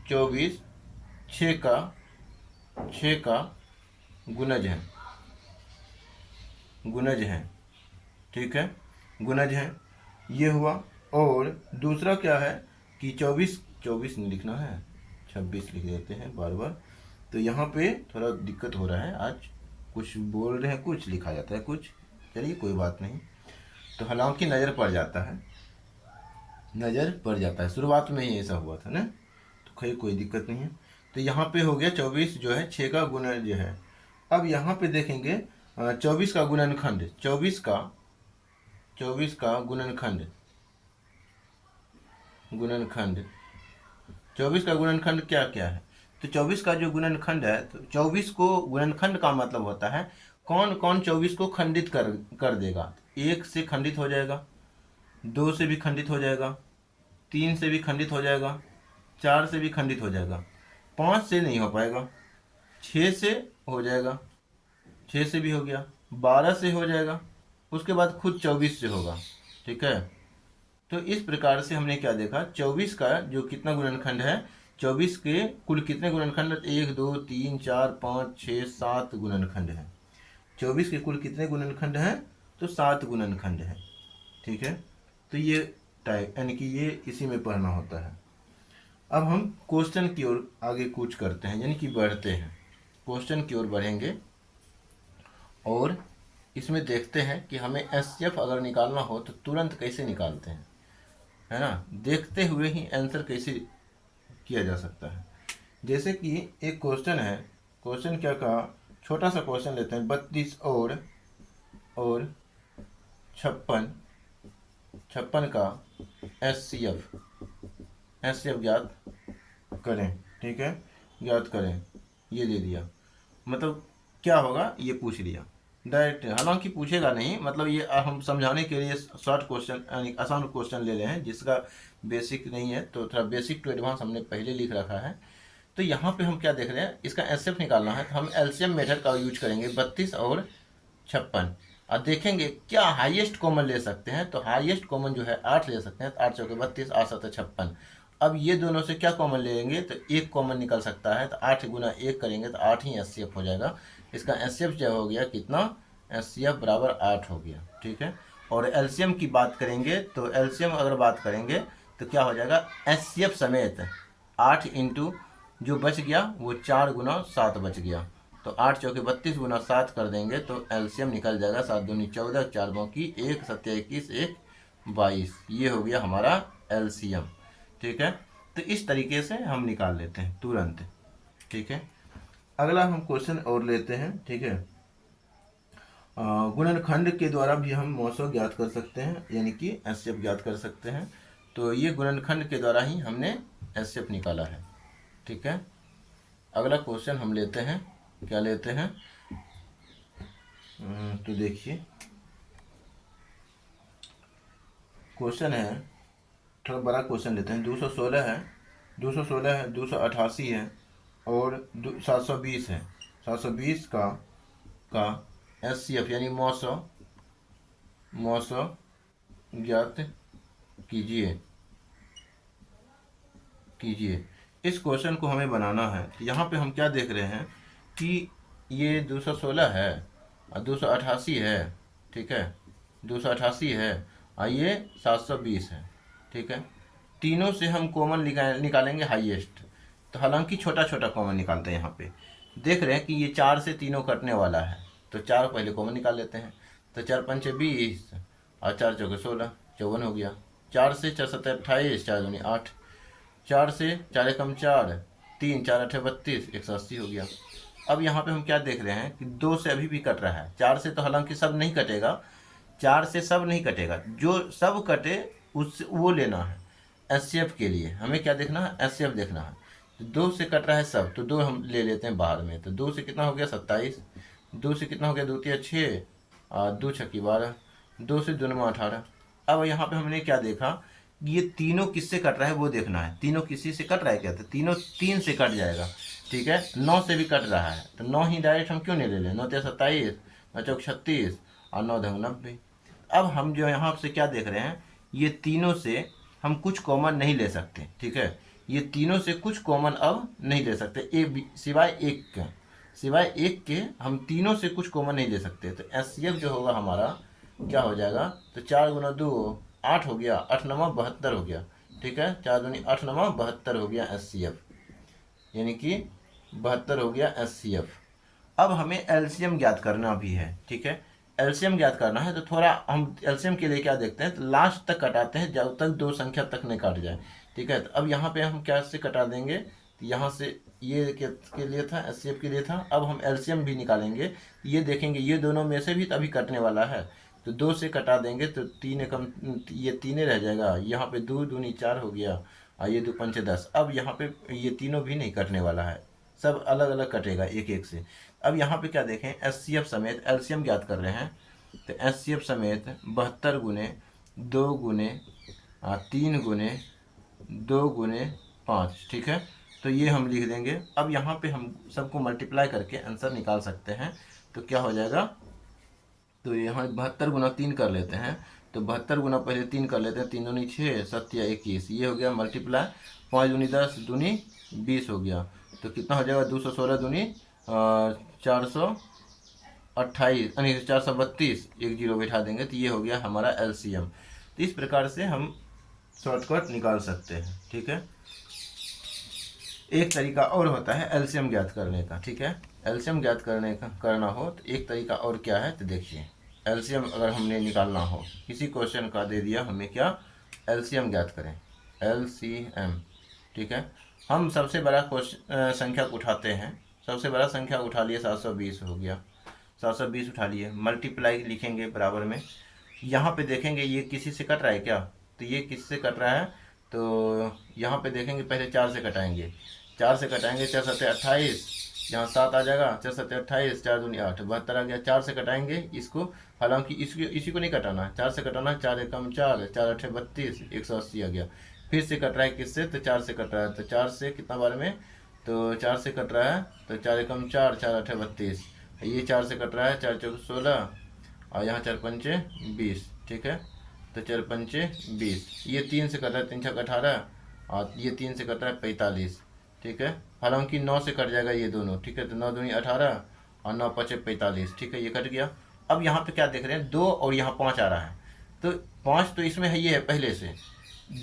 24 6 का गुणज है, गुणज है, ठीक है, गुणज है, ये हुआ। और दूसरा क्या है कि 24 नहीं लिखना है, 26 लिख देते हैं बार बार, तो यहाँ पे थोड़ा दिक्कत हो रहा है, आज कुछ बोल रहे हैं कुछ लिखा जाता है कुछ, चलिए कोई बात नहीं। तो हालांकि नज़र पड़ जाता है, नज़र पड़ जाता है, शुरुआत में ही ऐसा हुआ था ना, तो खैर कोई दिक्कत नहीं है। तो यहाँ पे हो गया 24 जो है 6 का गुणज है। अब यहाँ पे देखेंगे 24 का गुणनखंड, 24 का गुणनखंड, 24 का गुणनखंड क्या क्या है, तो 24 का जो गुणनखंड है, तो 24 को गुणनखंड का मतलब होता है कौन कौन 24 को खंडित कर देगा। 1 से खंडित हो जाएगा, 2 से भी खंडित हो जाएगा, 3 से भी खंडित हो जाएगा, 4 से भी खंडित हो जाएगा, 5 से नहीं हो पाएगा, 6 से हो जाएगा, 6 से भी हो गया, 12 से हो जाएगा, उसके बाद खुद 24 से होगा, ठीक है। तो इस प्रकार से हमने क्या देखा, 24 का जो कितना गुणनखंड है, 24 के कुल कितने गुणनखंड, 1 2 3 4 5 6 7 गुणनखंड है। 24 के कुल कितने गुणनखंड हैं, तो 7 गुणनखंड है, ठीक है। तो ये टाइप यानी कि ये इसी में पढ़ना होता है। अब हम क्वेश्चन की ओर आगे कूच करते हैं, यानी कि बढ़ते हैं, क्वेश्चन की ओर बढ़ेंगे और इसमें देखते हैं कि हमें एचसीएफ अगर निकालना हो तो तुरंत कैसे निकालते हैं, है ना, देखते हुए ही आंसर कैसे किया जा सकता है। जैसे कि एक क्वेश्चन है, क्वेश्चन क्या कहा, छोटा सा क्वेश्चन लेते हैं, 32 और 56 का एचसीएफ ज्ञात करें, ठीक है, ज्ञात करें, ये दे दिया। मतलब क्या होगा, ये पूछ लिया डायरेक्ट, हालांकि पूछेगा नहीं, मतलब ये हम समझाने के लिए शॉर्ट क्वेश्चन यानी आसान क्वेश्चन ले रहे हैं, जिसका बेसिक नहीं है, तो थोड़ा बेसिक टू एडवांस हमने पहले लिख रखा है। तो यहाँ पे हम क्या देख रहे हैं, इसका एचसीएफ निकालना है, तो हम एलसीएम मेथड का यूज करेंगे, 32 और 56, और देखेंगे क्या हाईएस्ट कॉमन ले सकते हैं। तो हाईएस्ट कॉमन जो है 8 ले सकते हैं, 8 चौके 32, 8 7 56। अब ये दोनों से क्या कॉमन लेंगे, तो एक कॉमन निकल सकता है, तो 8 गुना 1 करेंगे तो 8 ही एचसीएफ हो जाएगा। इसका एचसीएफ जो हो गया कितना, एचसीएफ बराबर 8 हो गया, ठीक है। और एलसीएम की बात करेंगे, तो एलसीएम अगर बात करेंगे तो क्या हो जाएगा, एचसीएफ समेत 8 इंटू जो बच गया वो 4 गुना 7 बच गया, तो 8 चौके 32 गुना 7 कर देंगे तो एलसीएम निकल जाएगा 7 दूनी 14, 4 बाकी 1, 7 21, 1 22। ये हो गया हमारा एलसीएम। ठीक है, तो इस तरीके से हम निकाल लेते हैं तुरंत। ठीक है, अगला हम क्वेश्चन और लेते हैं। ठीक है, गुणनखंड के द्वारा भी हम मौसम ज्ञात कर सकते हैं, यानी कि एचसीएफ ज्ञात कर सकते हैं। तो ये गुणनखंड के द्वारा ही हमने एचसीएफ निकाला है। ठीक है, अगला क्वेश्चन हम लेते हैं, क्या लेते हैं, तो देखिए क्वेश्चन है, थोड़ा बड़ा क्वेश्चन लेते हैं। 216 है, 216 है, 288 है और 720 है। 720 का एचसीएफ यानी मौसम ज्ञात कीजिए। इस क्वेश्चन को हमें बनाना है। यहाँ पे हम क्या देख रहे हैं कि ये 216 है और 288 है। ठीक है, 288 है और ये 720 है। ठीक है, तीनों से हम कॉमन निकालेंगे हाईएस्ट। तो हालांकि छोटा छोटा कॉमन निकालते हैं। यहाँ पे देख रहे हैं कि ये 4 से तीनों कटने वाला है, तो 4 पहले कॉमन निकाल लेते हैं। तो 4 पंचे 20 और 4 चौके 16, 54 हो गया। 4 से 4 7 28, 4 दूनी 8, 4 से 4 एकम 4, 3 4 8 32, 180 हो गया। अब यहाँ पे हम क्या देख रहे हैं कि 2 से अभी भी कट रहा है। 4 से तो हालांकि सब नहीं कटेगा, 4 से सब नहीं कटेगा, जो सब कटे उस वो लेना है। एचसीएफ के लिए हमें क्या देखना है, एचसीएफ देखना है। तो 2 से कट रहा है सब, तो 2 हम ले लेते हैं बाहर में। तो 2 से कितना हो गया 27, 2 से कितना हो गया 2 तिया 6 और 2 छक्की 12, 2 से 2 9 18। अब यहाँ पे हमने क्या देखा, ये तीनों किससे कट रहा है वो देखना है। तीनों किसी से कट रहा है क्या, तो तीनों 3 से कट जाएगा। ठीक है, 9 से भी कट रहा है, तो 9 ही डायरेक्ट हम क्यों नहीं ले लें। 9 तिया 27, 9 चौक 36 और 9 ढंग 90। अब हम जो यहाँ से क्या देख रहे हैं, ये तीनों से हम कुछ कॉमन नहीं ले सकते। ठीक है, ये तीनों से कुछ कॉमन अब नहीं ले सकते, सिवाय एक के हम तीनों से कुछ कॉमन नहीं ले सकते। तो एचसीएफ जो होगा हमारा क्या हो जाएगा, तो 4 गुना 2 8 हो गया, 8 9 72 हो गया। ठीक है, 4 दूनी 8 9 72 हो गया एचसीएफ, यानी कि 72 हो गया एचसीएफ। अब हमें एलसीएम ज्ञात करना भी है। ठीक है, एलसीएम ज्ञात करना है तो थोड़ा हम एलसीएम के लिए क्या देखते हैं, तो लास्ट तक कटाते हैं जब तक 2 संख्या तक नहीं काट जाए। ठीक है, तो अब यहाँ पे हम क्या से कटा देंगे, तो यहाँ से ये के लिए था, एचसीएफ के लिए था। अब हम एलसीएम भी निकालेंगे, ये देखेंगे ये दोनों में से भी अभी कटने वाला है, तो 2 से कटा देंगे तो 3 कम, ये 3 रह जाएगा। यहाँ पे 2 दूनी 4 हो गया और ये 2 पंचे 10। अब यहाँ पे ये तीनों भी नहीं कटने वाला है, सब अलग अलग कटेगा एक एक से। अब यहाँ पे क्या देखें, एचसीएफ समेत एलसीएम ज्ञात कर रहे हैं। तो एचसीएफ समेत 72 गुने 2 गुने 3 गुने 2 गुने 5। ठीक है, तो ये हम लिख देंगे। अब यहाँ पे हम सबको मल्टीप्लाई करके आंसर निकाल सकते हैं। तो क्या हो जाएगा, तो यहाँ 72 गुना 3 कर लेते हैं। तो 72 गुना पहले 3 कर लेते हैं, 3 दूनी 6, 7 या 21, ये हो गया मल्टीप्लाई। 5 दूनी 10, दूनी 20 हो गया। तो कितना हो जाएगा, 216 दूनी 428 यानी 432, 1 जीरो बैठा देंगे तो ये हो गया हमारा एलसीएम। तो इस प्रकार से हम शॉर्टकट निकाल सकते हैं। ठीक है, एक तरीका और होता है एलसीएम ज्ञात करने का। ठीक है, एलसीएम ज्ञात करना हो तो एक तरीका और क्या है, तो देखिए एलसीएम अगर हमने निकालना हो, किसी क्वेश्चन का दे दिया हमें, क्या एलसीएम ज्ञात करें, एलसीएम। ठीक है, हम सबसे बड़ा संख्या उठाते हैं। सबसे बड़ा संख्या उठा लिए 720 हो गया, 720 उठा लिए, मल्टीप्लाई लिखेंगे बराबर में। यहाँ पे देखेंगे ये किसी से कट रहा है क्या, तो ये किससे कट रहा है, तो यहाँ पे देखेंगे पहले 4 से कटाएंगे, 4 से कटाएंगे, 4 7 28, यहाँ 7 आ जाएगा, 4 7 28, 4 दूनी 8, 72 आ गया। 4 से कटाएंगे इसको, हालांकि इसी को नहीं कटाना है, 4 से कटाना है, 4 एकम 4, 4 8 32, 180 आ गया। फिर से कट रहा है किससे, तो 4 से कट रहा है। तो 4 से कितना बार में, तो 4 से कट रहा है, तो 4 एकम 4, 4 8 32, ये 4 से कट रहा है, 4 चौक 16 और यहाँ 4 पंचे 20। ठीक है, तो 4 पंचे 20, ये 3 से कट रहा है, 3 छक 18 और ये 3 से कट रहा है 45। ठीक है, हालांकि 9 से कट जाएगा ये दोनों। ठीक है, तो 9 दूनी 18 और 9 पचे 45। ठीक है, ये कट गया। अब यहाँ पे क्या देख रहे हैं, 2 और यहाँ 5 आ रहा है, तो 5 तो इसमें है, ये है पहले से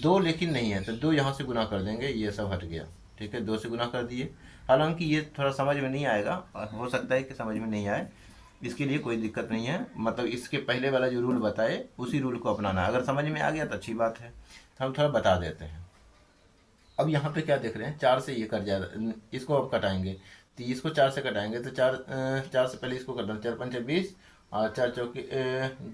2 लेकिन नहीं है, तो 2 यहाँ से गुना कर देंगे, ये सब हट गया। ठीक है, 2 से गुना कर दिए। हालांकि ये थोड़ा समझ में नहीं आएगा, हो सकता है कि समझ में नहीं आए, इसके लिए कोई दिक्कत नहीं है। मतलब इसके पहले वाला जो रूल बताए उसी रूल को अपनाना है। अगर समझ में आ गया तो अच्छी बात है, तो हम थोड़ा बता देते हैं। अब यहाँ पे क्या देख रहे हैं, 4 से ये कट जाएगा, इसको अब कटाएंगे। तो इसको 4 से कटाएंगे तो 4 से पहले इसको कटना, 4 पंचे 20 और 4 चौके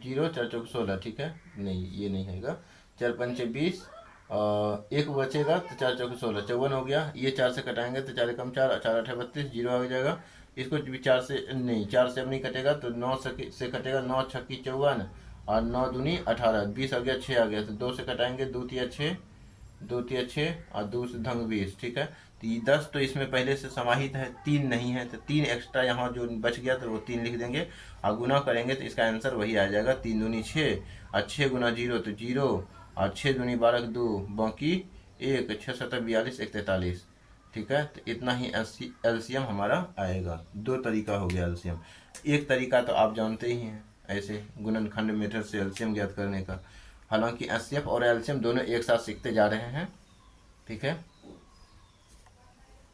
0, 4 चौके 16, ठीक है, नहीं ये नहीं हैगा, 4 पंचे 20 और एक बचेगा तो 4 चौके 16, 54 हो गया। ये 4 से कटाएंगे तो 4 कम 4, 4 8 32, 0 आ जाएगा। इसको भी 4 से नहीं, 4 से अब नहीं कटेगा तो 9 से कटेगा, 9 छक्की 54 और 9 दूनी 18, 20 आ गया, 6 आ गया। तो 2 से कटाएंगे, 2 तिया 6, 2 तिया 6 और 2 से धंग 20, ठीक है। तो ये 10 तो इसमें पहले से समाहित है, 3 नहीं है, तो 3 एक्स्ट्रा यहाँ जो बच गया तो वो 3 लिख देंगे और गुना करेंगे तो इसका आंसर वही आ जाएगा, 3 दूनी 6 और 6 गुना 0 तो 0 और 6 दूनी 12 2, बाकी 1, 6 7 42, 1 43, ठीक है। तो इतना ही एलसीएम हमारा आएगा। 2 तरीका हो गया एलसीएम। एक तरीका तो आप जानते ही हैं, ऐसे गुणनखंड मेथड से एलसीएम ज्ञात करने का। हालांकि एचसीएफ और एलसीएम दोनों एक साथ सीखते जा रहे हैं, ठीक है।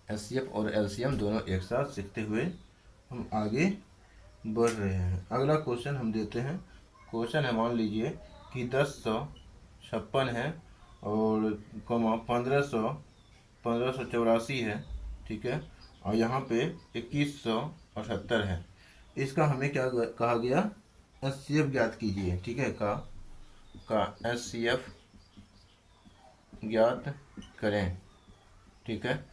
एचसीएफ और एलसीएम दोनों एक साथ सीखते हुए हम आगे बढ़ रहे हैं। अगला क्वेश्चन हम देते हैं। क्वेश्चन है, मान लीजिए कि 1056 है और 1584 है, ठीक है, और यहाँ पे 2178 है। इसका हमें क्या कहा गया, एचसीएफ ज्ञात कीजिए, ठीक है, का एचसीएफ ज्ञात करें, ठीक है।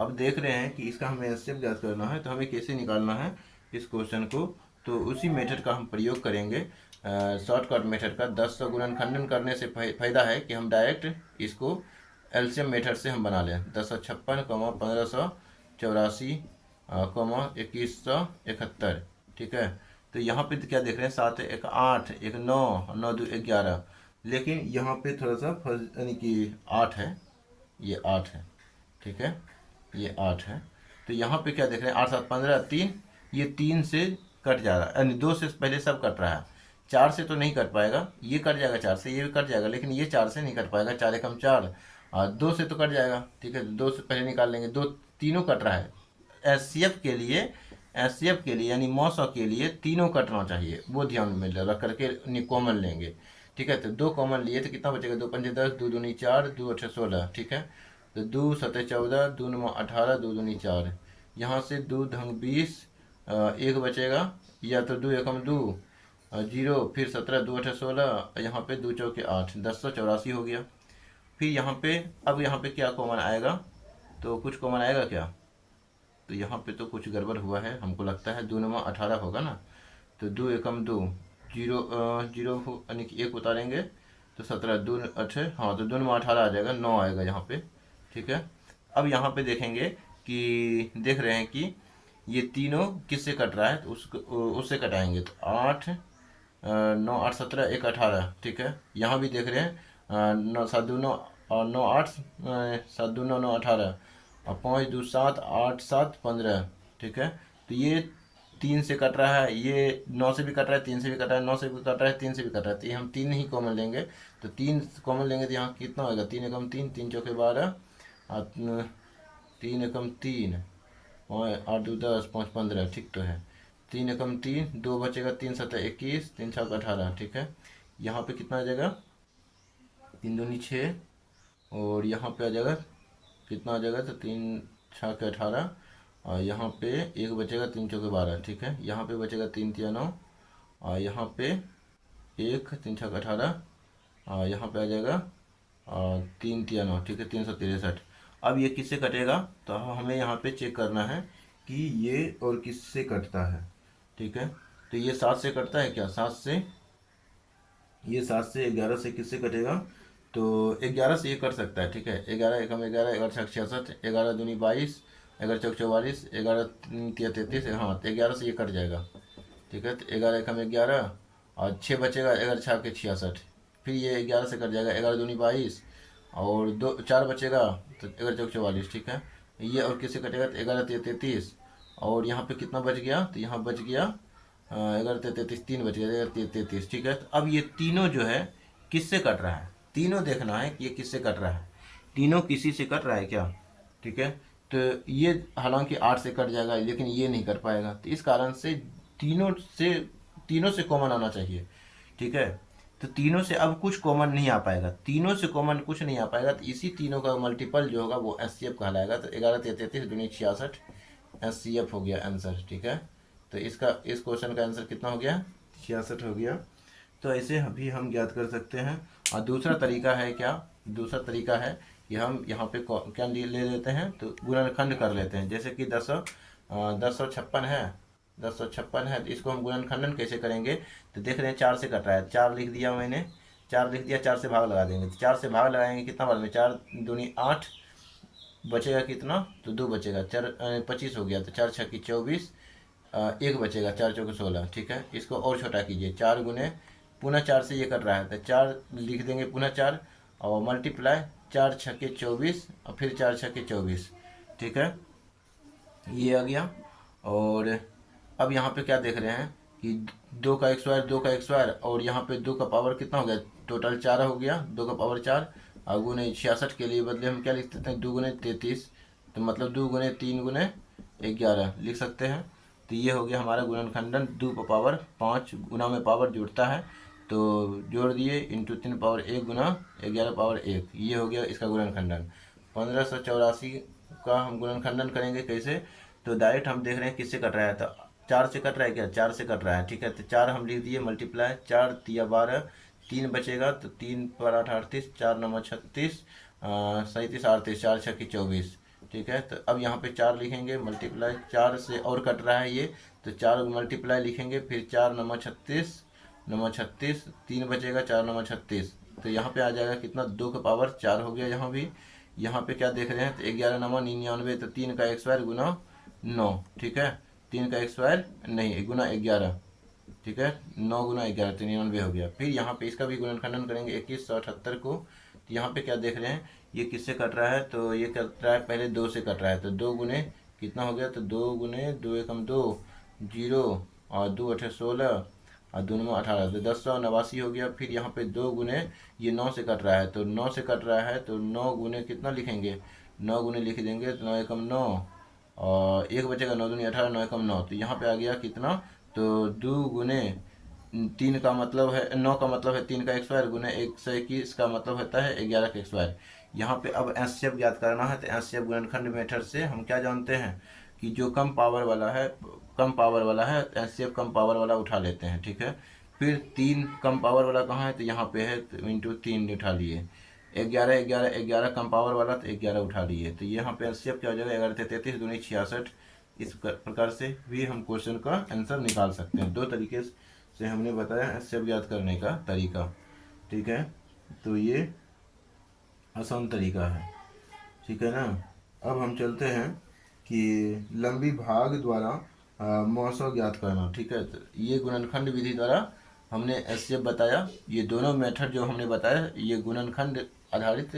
अब देख रहे हैं कि इसका हमें एचसीएफ ज्ञात करना है, तो हमें कैसे निकालना है इस क्वेश्चन को, तो उसी मेथड का हम प्रयोग करेंगे, शॉर्टकट मेथड का। 10 से गुणनखंडन करने से फायदा है कि हम डायरेक्ट इसको एलसीएम मेथड से हम बना लें। 1056, 1584, 2171, ठीक है। तो यहाँ पे तो क्या देख रहे हैं, 7 1 8, 1 9, 9 2 11, लेकिन यहाँ पे थोड़ा सा यानी कि 8 है, ये 8 है, ठीक है, ये 8 है। तो यहाँ पे क्या देख रहे हैं, 8 7 15, 3, ये 3 से कट जा रहा है, यानी 2 से पहले सब कट रहा है। 4 से तो नहीं कट पाएगा, ये कट जाएगा 4 से, ये भी कट जाएगा, लेकिन ये 4 से नहीं कट पाएगा। 4 एकम 4 और 2 से तो कट जाएगा, ठीक है, 2 से पहले निकाल लेंगे। 2 तीनों कट रहा है। एचसीएफ के लिए यानी मौसों के लिए तीनों कटना चाहिए, वो ध्यान में रख करके कॉमन लेंगे, ठीक है। तो 2 कॉमन लिए तो कितना बचेगा, 2 पंजे 10, 2 दूनी 4, 2 8 16, ठीक है। तो 2 7 14, 2 9 18, 2 दूनी 4, यहाँ से 2 ढंग 20, 1 बचेगा, या तो 2 एकम 2, 0, फिर 17, 2 8 16, यहाँ पे 2 चौके 8, 1084 हो गया। फिर यहाँ पे अब यहाँ पे क्या कॉमन आएगा, तो कुछ कॉमन आएगा क्या, तो यहाँ पे तो कुछ गड़बड़ हुआ है, हमको लगता है 2 9 18 होगा ना। तो 2 एकम 2, 0 0 यानी कि 1 उतारेंगे तो 17, 2 8, हाँ, तो 2 9 18 आ जाएगा, 9 आएगा यहाँ पे, ठीक है। अब यहाँ पे देखेंगे कि देख रहे हैं कि ये तीनों किससे कट रहा है, तो उससे कटाएंगे। तो 8 9 8 17, 1 18, ठीक है। यहाँ भी देख रहे हैं 9 7 2 9 और 9 8 7 2 9 9 18 और 5 2 7 8 7 15, ठीक है। तो ये 3 से कट रहा है, ये 9 से भी कट रहा है, 3 से भी कट रहा है, 9 से भी कट रहा है, 3 से भी कट रहा है। तो ये हम 3 ही कॉमन लेंगे, तो 3 कॉमन लेंगे तो यहाँ कितना होगा, 3 एकम 3, 3 चौके 12 और 3 एकम 3, 8 2 10, 5 15, ठीक तो है। 3 एकम 3, 2 बचेगा, 3 7 21, 3 6 18, ठीक है। यहाँ पे कितना आ जाएगा, 3 दूनी 6 और यहाँ पे आ जाएगा कितना आ जाएगा, तो 3 6 18 और यहाँ पे 1 बचेगा, 3 चौके 12, ठीक है। यहाँ पे बचेगा 3 तिया 9 और यहाँ पे 1, 3 6 18 और यहाँ पे आ जाएगा 3 तिया 9, ठीक है, 363। अब ये किससे कटेगा, तो हमें यहाँ पे चेक करना है कि ये और किससे कटता है, ठीक है। तो ये 7 से कटता है क्या, 7 से, ये 7 से 11 से किससे कटेगा, तो 11 से ये कट सकता है, ठीक है। 11 एकम 11, 11 छक 66, 11 दूनी 22, 11 चौक 44, 11 तिया 33, हाँ, तो 11 से ये कट जाएगा, ठीक है। तो 11 एकम 11 और 6 बचेगा, 11 छक 66, फिर ये 11 से कट जाएगा, 11 दूनी 22 और 2 4 बचेगा, तो 11 चौक 44, ठीक है। ये और किससे कटेगा, तो 11 तिया 33 और यहाँ पे कितना बच गया, तो यहाँ बच गया 11 33, 3 बच गया, 11 33, ठीक है। तो अब ये तीनों जो है किससे कट रहा है, तीनों देखना है कि ये किससे कट रहा है, तीनों किसी से कट रहा है क्या, ठीक है। तो ये हालांकि 8 से कट जाएगा, लेकिन ये नहीं कर पाएगा, तो इस कारण से तीनों से तीनों से कॉमन आना चाहिए, ठीक है। तो तीनों से अब कुछ कॉमन नहीं आ पाएगा, तीनों से कॉमन कुछ नहीं आ पाएगा, तो इसी तीनों का मल्टीपल जो होगा वो एचसीएफ कहलाएगा। तो 11 33 दूनी 66 एचसीएफ हो गया आंसर, ठीक है। तो इस क्वेश्चन का आंसर कितना हो गया, 66 हो गया। तो ऐसे अभी हम ज्ञात कर सकते हैं। और दूसरा तरीका है क्या, दूसरा तरीका है कि हम यहाँ पे क्या ले लेते हैं, तो गुणनखंड कर लेते हैं। जैसे कि 1056 है, 1056 है, तो इसको हम गुणनखंडन कैसे करेंगे, तो देख रहे हैं 4 से कट रहा है, 4 लिख दिया मैंने, 4 लिख दिया, 4 से भाग लगा देंगे। तो 4 से भाग लगाएंगे कितना बार में, 4 दूनी 8, बचेगा कितना, तो 2 बचेगा, 4 25 हो गया, तो 4 छक्की 24, एक बचेगा, 4 चौके 16, ठीक है। इसको और छोटा कीजिए, 4 गुने पुनः 4 से ये कट रहा है, तो 4 लिख देंगे पुनः 4, और मल्टीप्लाई 4 छक्के 24 और फिर 4 छक्के 24, ठीक है, ये आ गया। और अब यहाँ पे क्या देख रहे हैं कि 2 का 1 स्क्वायर, 2 का 1 स्क्वायर, और यहाँ पे 2 का पावर कितना हो गया, टोटल 4 हो गया, 2 का पावर 4, और गुने 66 के लिए बदले हम क्या लिख सकते हैं, 2 गुने 33, तो मतलब 2 गुने 3 गुने 11 लिख सकते हैं। तो ये हो गया हमारा गुणनखंडन, 2 का पावर 5, गुना में पावर जुड़ता है तो जोड़ दिए, इंटू 3 पावर 1 गुना 11 पावर 1, ये हो गया इसका गुणनखंडन। 1584 का हम गुणनखंडन करेंगे कैसे, तो डायरेक्ट हम देख रहे हैं किससे कट रहा है, तो 4 से कट रहा है क्या, 4 से कट रहा है, ठीक है। तो 4 हम लिख दिए, मल्टीप्लाई 4 तिया 12, 3 बचेगा, तो 3 पर 8 38, 4 9 36, 37 38, 4 छक्की 24, ठीक है। तो अब यहाँ पे 4 लिखेंगे, मल्टीप्लाई 4 से और कट रहा है ये, तो 4 मल्टीप्लाई लिखेंगे, फिर 4 9 36, 9 36, 3 बचेगा, 4 9 36, तो यहाँ पे आ जाएगा कितना, 2 का पावर 4 हो गया यहाँ भी। यहाँ पे क्या देख रहे हैं, तो 11 9 99, तो 3 का 1 स्क्वायर गुना 9, ठीक है, 3 का 1 स्क्वायर नहीं गुना 11, ठीक है, 9 गुना 11 तो 99 हो गया। फिर यहाँ पे इसका भी गुणनखंडन करेंगे 2178 को, तो यहाँ पे क्या देख रहे हैं, ये किससे कट रहा है, तो ये कट रहा है पहले 2 से कट रहा है, तो 2 गुने कितना हो गया, तो 2 गुने 2 एकम 2, 0, और 2 अठे 16, और दोनों में 18, तो 1089 हो गया। फिर यहाँ पे 2 गुने ये 9 से कट रहा है, तो 9 से कट रहा है, तो 9 गुने कितना लिखेंगे, 9 गुने लिख देंगे, तो 9 एकम 9, और एक बचेगा, 9 दूनी 18, 9 एकम 9, तो यहाँ पे आ गया कितना, तो 2 गुने 3 का मतलब है 9 का मतलब है 3 का 1 स्क्वायर, गुने 121 का मतलब होता है 11 का 1 स्क्वायर। यहाँ पे अब एचसीएफ ज्ञात करना है, तो एचसीएफ गुणनखंड मेथड से हम क्या जानते हैं कि जो कम पावर वाला है, कम पावर वाला है, एचसीएफ कम पावर वाला उठा लेते हैं, ठीक है। फिर 3 कम पावर वाला कहाँ है, तो यहाँ पे है, तो इंटू 3 उठा लिए, 11 11 11 कम पावर वाला, तो 11 उठा लिए, तो यहाँ पे एचसीएफ क्या हो जाएगा, 11 33 दूनी 66। इस प्रकार से भी हम क्वेश्चन का आंसर निकाल सकते हैं। 2 तरीके से हमने बताया एचसीएफ ज्ञात करने का तरीका, ठीक है। तो ये आसान तरीका है, ठीक है ना। अब हम चलते हैं कि लंबी भाग द्वारा मौसम ज्ञात करना, ठीक है। तो ये गुणनखंड विधि द्वारा हमने एचसीएफ बताया, ये दोनों मेथड जो हमने बताया ये गुणनखंड आधारित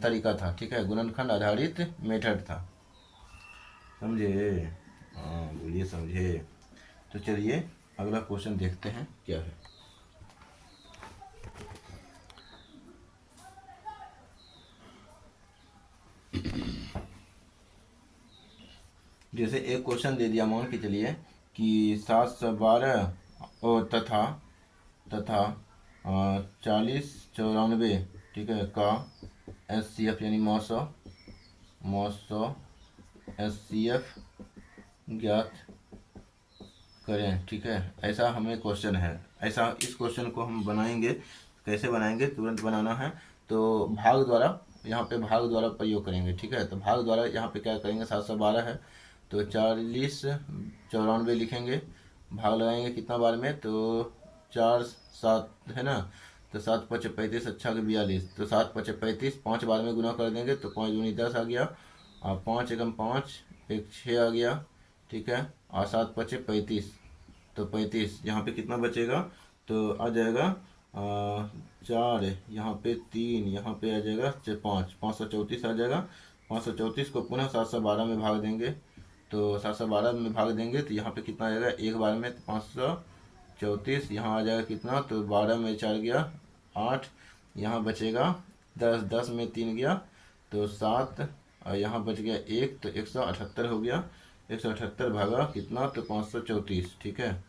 तरीका था, ठीक है, गुणनखंड आधारित मेथड था, समझे, हाँ बोलिए समझे। तो चलिए अगला क्वेश्चन देखते हैं क्या है। जैसे एक क्वेश्चन दे दिया, मान के चलिए कि 712 और तथा तथा 40 94, ठीक है, का एचसीएफ यानी मौसो एचसीएफ ज्ञात करें, ठीक है। ऐसा हमें क्वेश्चन है, ऐसा इस क्वेश्चन को हम बनाएंगे, कैसे बनाएंगे, तुरंत बनाना है। तो भाग द्वारा, यहाँ पे भाग द्वारा प्रयोग करेंगे, ठीक है। तो भाग द्वारा यहाँ पे क्या करेंगे, 712 है, तो 40 94 लिखेंगे, भाग लगाएंगे कितना बार में, तो 4 7 है ना, तो 7 5 35, अच्छा के 42, तो 7 5 35, 5 बार में गुना कर देंगे, तो 5 दूनी 10 आ गया, और 5 एकम 5, 1 6 आ गया, ठीक है, और 7 5 35, तो 35, यहाँ पे कितना बचेगा, तो आ जाएगा 4, यहाँ पे 3, यहाँ पे आ जाएगा 5, 534 आ जाएगा। 534 को पुनः 712 में भाग देंगे, तो 712 में भाग देंगे, तो यहाँ पे कितना आ जाएगा, एक बार में, तो 534, यहाँ आ जाएगा कितना, तो 12 में 4 गया 8, यहाँ बचेगा 10, 10 में 3 गया, तो 7, और यहाँ बच गया 1, तो 178 हो गया। 178 भागा कितना, तो 534, ठीक है।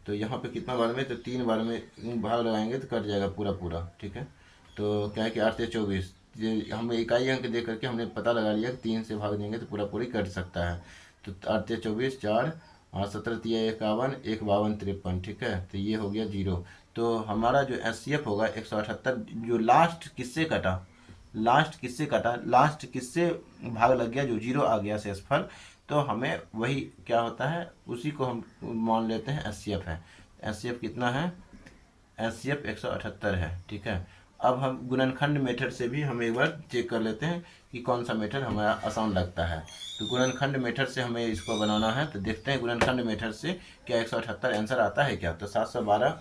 तो यहाँ पे कितना बार में, तो 3 बार में भाग लगाएंगे तो कट जाएगा पूरा पूरा, ठीक है। तो क्या है कि 8 से 24, ये हमें इकाई अंक दे करके हमने पता लगा लिया कि 3 से भाग देंगे तो पूरा पूरी कट सकता है। तो 8 से 24, 4 और 17 तिया 51, 1 52 53, ठीक है। तो ये हो गया 0। तो हमारा जो एचसीएफ होगा 178, जो लास्ट किससे कटा, लास्ट किससे भाग लग गया, जो 0 आ गया शेषफल, तो हमें वही क्या होता है, उसी को हम मान लेते हैं एचसीएफ है। एचसीएफ कितना है, एचसीएफ 178 है, ठीक है। अब हम गुणनखंड मेथड से भी हम एक बार चेक कर लेते हैं कि कौन सा मेथड हमारा आसान लगता है। तो गुणनखंड मेथड से हमें इसको बनाना है, तो देखते हैं गुणनखंड मेथड से क्या 178 आंसर आता है क्या। तो 712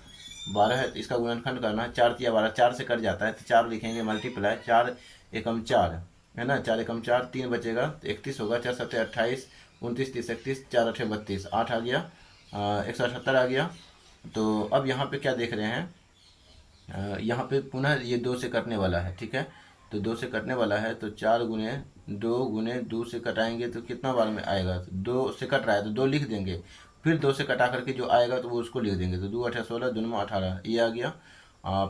12 है, तो इसका गुणनखंड करना है। 4 तिया 12, 4 से कट जाता है, तो 4 लिखेंगे मल्टीप्लाई, 4 एकम 4 है ना, 4 एकम 4, 3 बचेगा तो 31 होगा। 4 7 28, 29 30 31, 4 8 32, 8 आ गया, 178 आ गया। तो अब यहाँ पे क्या देख रहे हैं, यहाँ पे पुनः ये 2 से कटने वाला है, ठीक है। तो 2 से कटने वाला है, तो 4 गुने 2 से कटाएंगे तो कितना बार में आएगा, तो 2 से कट रहा है तो 2 लिख देंगे, फिर 2 से कटा करके जो आएगा तो वो उसको लिख देंगे। तो 2 8 16, 2 में 18, ये आ गया।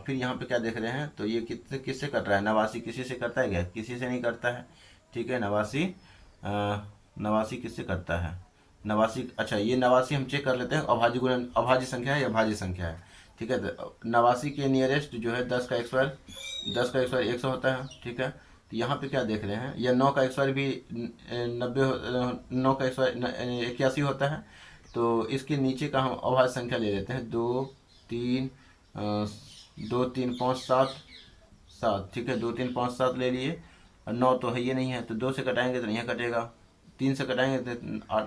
फिर यहाँ पे क्या देख रहे हैं, तो ये किससे कट रहा है, 89 किसी से करता है क्या, किसी से नहीं करता है, ठीक है। 89 किससे करता है, 89, अच्छा ये 89 हम चेक कर लेते हैं अभाज्य संख्या है या भाज्य संख्या है, ठीक है। तो 89 के नियरेस्ट जो है 10 का स्क्वायर, 10 का स्क्वायर 100 होता है, ठीक है। तो यहाँ पे क्या देख रहे हैं, या 9 का स्क्वायर भी 9 का स्क्वायर 81 होता है। तो इसके नीचे का हम अभाज्य संख्या ले लेते हैं, 2 3 2 3 5 7 7, ठीक है। 2 3 5 7 ले लिए, 9 तो है ये नहीं है, तो 2 से कटाएंगे तो नहीं कटेगा, 3 से कटाएंगे तो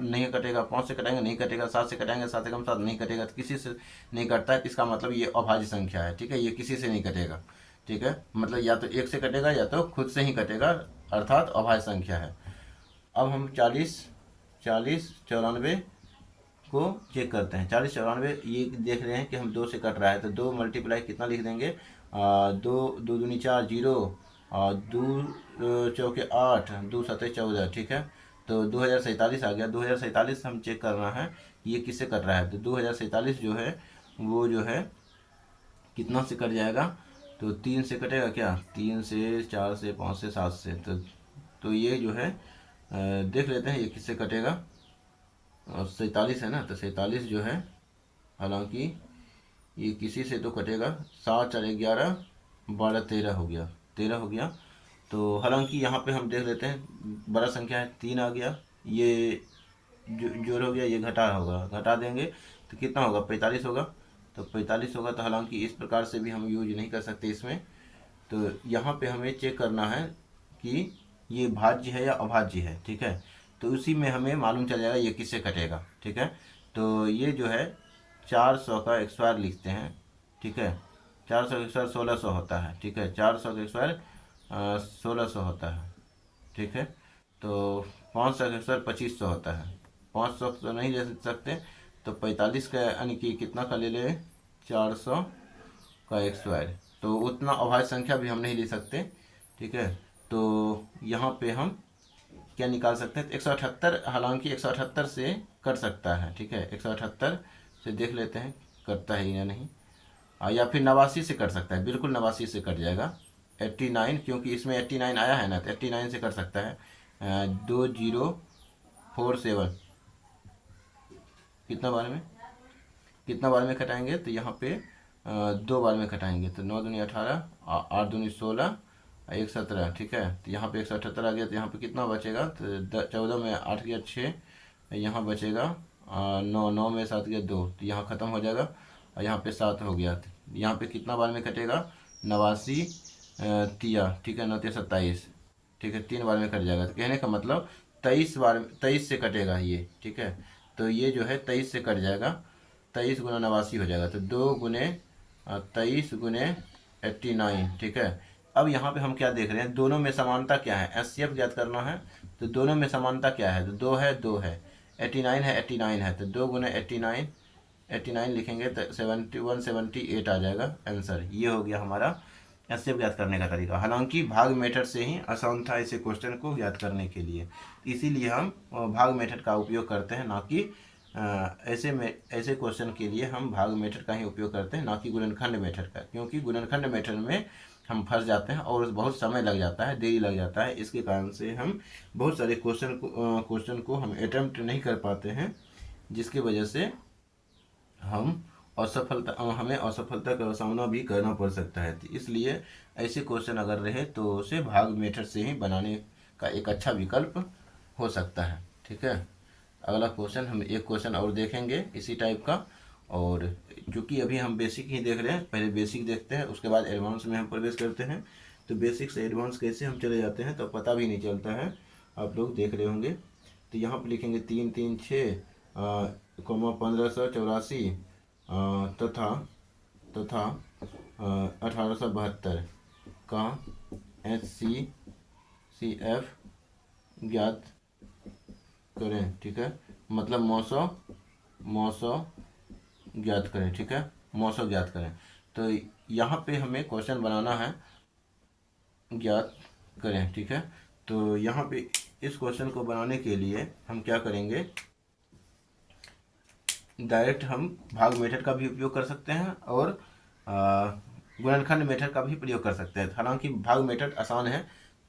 नहीं कटेगा, 5 से कटाएंगे नहीं कटेगा, 7 से कटाएंगे 7 एकम 7 नहीं कटेगा, तो किसी से नहीं कटता है। इसका मतलब ये अभाज्य संख्या है, ठीक है। ये किसी से नहीं कटेगा, ठीक है। मतलब या तो 1 से कटेगा या तो खुद से ही कटेगा, अर्थात अभाज्य संख्या है। अब हम 40 40 94 को चेक करते हैं। 40 94 ये देख रहे हैं कि हम 2 से कट रहा है, तो 2 मल्टीप्लाई कितना लिख देंगे, 2 2 दूनी 4 0, और 2 चौके 8, 2 सतह 14, ठीक है। तो 2047 आ गया। 2047 हम चेक करना है ये किससे कट रहा है, तो 2047 जो है वो जो है कितना से कट जाएगा, तो 3 से कटेगा क्या, 3 से 4 से 5 से 7 से। तो ये जो है देख लेते हैं ये किससे कटेगा, और 47 है ना, तो 47 जो है, हालांकि ये किसी से तो कटेगा, 7 4 11 12 13 हो गया, 13 हो गया। तो हालांकि यहाँ पे हम देख लेते हैं बड़ा संख्या है, 3 आ गया, ये जोड़ हो गया, ये घटा होगा, घटा देंगे तो कितना होगा, 45 होगा। तो 45 होगा, तो हालांकि इस प्रकार से भी हम यूज नहीं कर सकते इसमें। तो यहाँ पे हमें चेक करना है कि ये भाज्य है या अभाज्य है, ठीक है। तो उसी में हमें मालूम चल जाएगा ये किससे कटेगा, ठीक है। तो ये जो है 400 का स्क्वायर लिखते हैं, ठीक है। 400 का स्क्वायर 1600 होता है, ठीक है। 400 का स्क्वायर 1600 होता है, ठीक है। तो 500 का स्क्वायर 2500 होता है, 500 तो नहीं ले सकते, तो 45 का यानी कि कितना का ले ले, 400 का स्क्वायर, तो उतना अभाज्य संख्या भी हम नहीं ले सकते, ठीक है। तो यहाँ पे हम क्या निकाल सकते हैं, 178, हालांकि 178 से कट सकता है, ठीक है। 178 से देख लेते हैं कटता है या नहीं, या फिर 89 से कट सकता है, बिल्कुल 89 से कट जाएगा। 89, क्योंकि इसमें 89 आया है ना, तो 89 से कट सकता है। 2047 कितना बार में कटाएंगे, तो यहाँ पे 2 बार में कटाएंगे, तो 9 दूनी 18, 8 दूनी 16, 1 17, ठीक है। तो यहाँ पे 178 आ गया, तो यहाँ पे कितना बचेगा, तो 14 में 8 गया 6, यहाँ बचेगा 9, 9 में 7 गया 2, तो यहाँ ख़त्म हो जाएगा, और यहाँ पे 7 हो गया। यहाँ पे कितना बार में कटेगा, 89 तिया, ठीक है, 9 तिया 27, ठीक है, 3 बार में कट जाएगा। तो कहने का मतलब 23 से कटेगा ये, ठीक है। तो ये जो है 23 से कट जाएगा, 23 गुना 89 हो जाएगा, तो 2 गुने 23 गुने 89, ठीक है। अब यहाँ पे हम क्या देख रहे हैं, दोनों में समानता क्या है, एचसीएफ ज्ञात करना है। तो दोनों में समानता क्या है, तो 2 है 2 है, 89 है 89 है, तो 2 गुने 89 लिखेंगे तो 71 78 आ जाएगा आंसर। ये हो गया हमारा एचसीएफ ज्ञात करने का तरीका। हालांकि भाग मेथड से ही आसान था ऐसे क्वेश्चन को ज्ञात करने के लिए, इसीलिए हम भाग मेथड का उपयोग करते हैं, ना कि ऐसे क्वेश्चन के लिए हम भाग मेथड का ही उपयोग करते हैं, ना कि गुणनखंड मेथड का। क्योंकि गुणनखंड मेथड में हम फंस जाते हैं और बहुत समय लग जाता है, देरी लग जाता है। इसके कारण से हम बहुत सारे क्वेश्चन को हम अटेम्प्ट नहीं कर पाते हैं, जिसकी वजह से हमें असफलता का सामना भी करना पड़ सकता है। तो इसलिए ऐसे क्वेश्चन अगर रहे तो उसे भाग मेथड से ही बनाने का एक अच्छा विकल्प हो सकता है। ठीक है, अगला क्वेश्चन हम एक क्वेश्चन और देखेंगे इसी टाइप का। और चूँकि अभी हम बेसिक ही देख रहे हैं, पहले बेसिक देखते हैं, उसके बाद एडवांस में हम प्रवेश करते हैं। तो बेसिक से एडवांस कैसे हम चले जाते हैं तो पता भी नहीं चलता है, आप लोग देख रहे होंगे। तो यहाँ पर लिखेंगे 336 1584 तथा 1872 का HCF ज्ञात करें। ठीक है, मतलब मौसो ज्ञात करें। ठीक है, मौसो ज्ञात करें। तो यहाँ पे हमें क्वेश्चन बनाना है, ज्ञात करें। ठीक है, तो यहाँ पे इस क्वेश्चन को बनाने के लिए हम क्या करेंगे, डायरेक्ट हम भाग मेथड का भी उपयोग कर सकते हैं और गुणनखंड मेथड का भी प्रयोग कर सकते हैं। हालांकि भाग मेथड आसान है,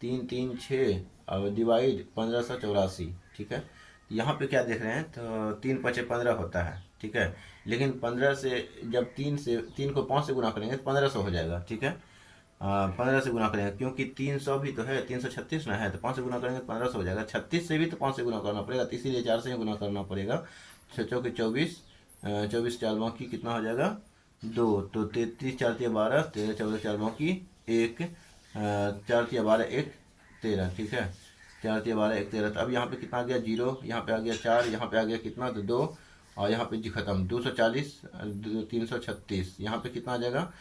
336 और डिवाइड 1584। ठीक है, यहाँ पे क्या देख रहे हैं तो 3 × 5 = 15 होता है। ठीक है, लेकिन 15 से जब 3 को 5 से गुना करेंगे तो 1500 हो जाएगा। ठीक है, 15 से गुना करेंगे, क्योंकि 300 भी तो है, 336 ना है, तो 5 से गुना करेंगे तो 1500 हो जाएगा। 36 से भी तो 5 से गुना करना पड़ेगा, तो इसीलिए 4 से ही गुना करना पड़ेगा। 6 चौके 24, 24 4 बाकी कितना हो जाएगा 2, तो 33 4 × 12, 13 14 4 बाकी 1, 4 × 12 1 13। ठीक है, 4 × 12 1 13। तो अब यहाँ पे कितना आ गया 0, यहाँ पे आ गया 4, यहाँ पे आ गया कितना तो 2, और यहाँ पे जी खत्म 240 336। यहाँ पे कितना आ जाएगा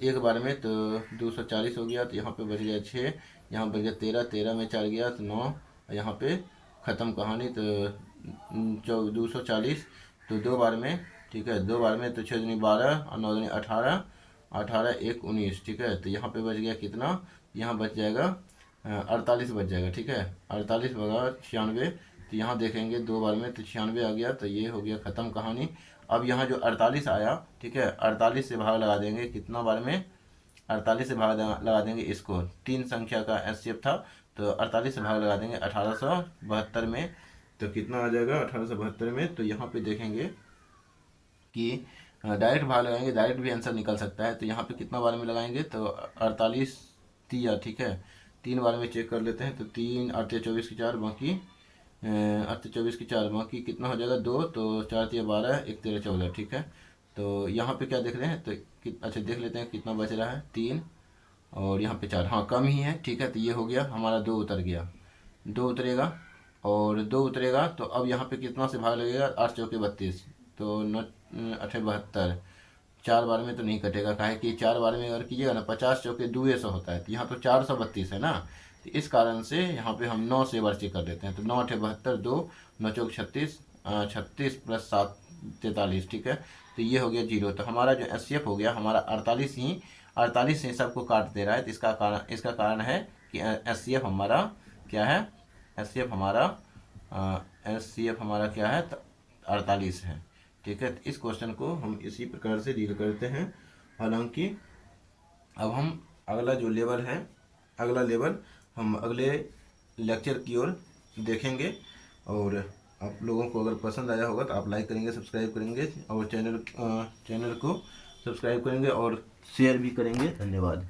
एक बार में तो 240 हो गया, तो यहाँ पे बच गया 6, यहाँ बच गया 13, 13 में 4 गया तो 9, यहाँ पे ख़त्म कहानी। तो 240 तो 2 बार में। ठीक है, 2 बार में तो 6 दूनी 12 और 9 दूनी 18, 18 1 19। ठीक है, तो यहाँ पे बच गया कितना, यहाँ बच जाएगा 48 बच जाएगा। ठीक है, 48 बगा 96, तो यहाँ देखेंगे 2 बार में तो 96 आ गया, तो ये हो गया ख़त्म कहानी। अब यहाँ जो 48 आया, ठीक है, 48 से भाग लगा देंगे कितना बार में, 48 से भाग लगा देंगे इसको, 3 संख्या का एचसीएफ था, तो 48 से भाग लगा देंगे 1872 में, तो कितना आ जाएगा 1872 में। तो यहाँ पे देखेंगे कि डायरेक्ट भाग लगाएंगे, डायरेक्ट भी आंसर निकल सकता है। तो यहाँ पे कितना बार में लगाएंगे तो 48 दिया। ठीक है, 3 बार में चेक कर लेते हैं, तो 3 8 24 की 4 बाकी 8 24 की 4 बाकी कितना हो जाएगा 2, तो 4 3 12 1 13 14। ठीक है, तो यहाँ पे क्या देख रहे हैं तो अच्छा देख लेते हैं कितना बच रहा है 3 और यहाँ पे 4, हाँ कम ही है। ठीक है, तो ये हो गया हमारा 2 उतर गया, 2 उतरेगा और 2 उतरेगा। तो अब यहाँ पे कितना से भाग लगेगा 8 चौके 32, तो 9 8 72, 4 बार में तो नहीं कटेगा, काहे कि 4 बार में अगर कीजिएगा ना 50 चौके 200 होता है, तो यहाँ तो 432 है ना, तो इस कारण से यहाँ पे हम 9 से बार चेक कर देते हैं। तो 9 8 72, 2 9 चौक 36, 36 + 7 43। ठीक है, तो ये हो गया 0। तो हमारा जो एचसीएफ हो गया हमारा 48 ही सबको काट दे रहा है। तो इसका कारण है कि एचसीएफ हमारा क्या है, एचसीएफ हमारा क्या है तो 48 है। ठीक है, तो इस क्वेश्चन को हम इसी प्रकार से डील करते हैं। हालांकि अब हम अगला जो लेवल है, अगला लेवल हम अगले लेक्चर की ओर देखेंगे। और आप लोगों को अगर पसंद आया होगा तो आप लाइक करेंगे, सब्सक्राइब करेंगे और चैनल को सब्सक्राइब करेंगे और शेयर भी करेंगे। धन्यवाद।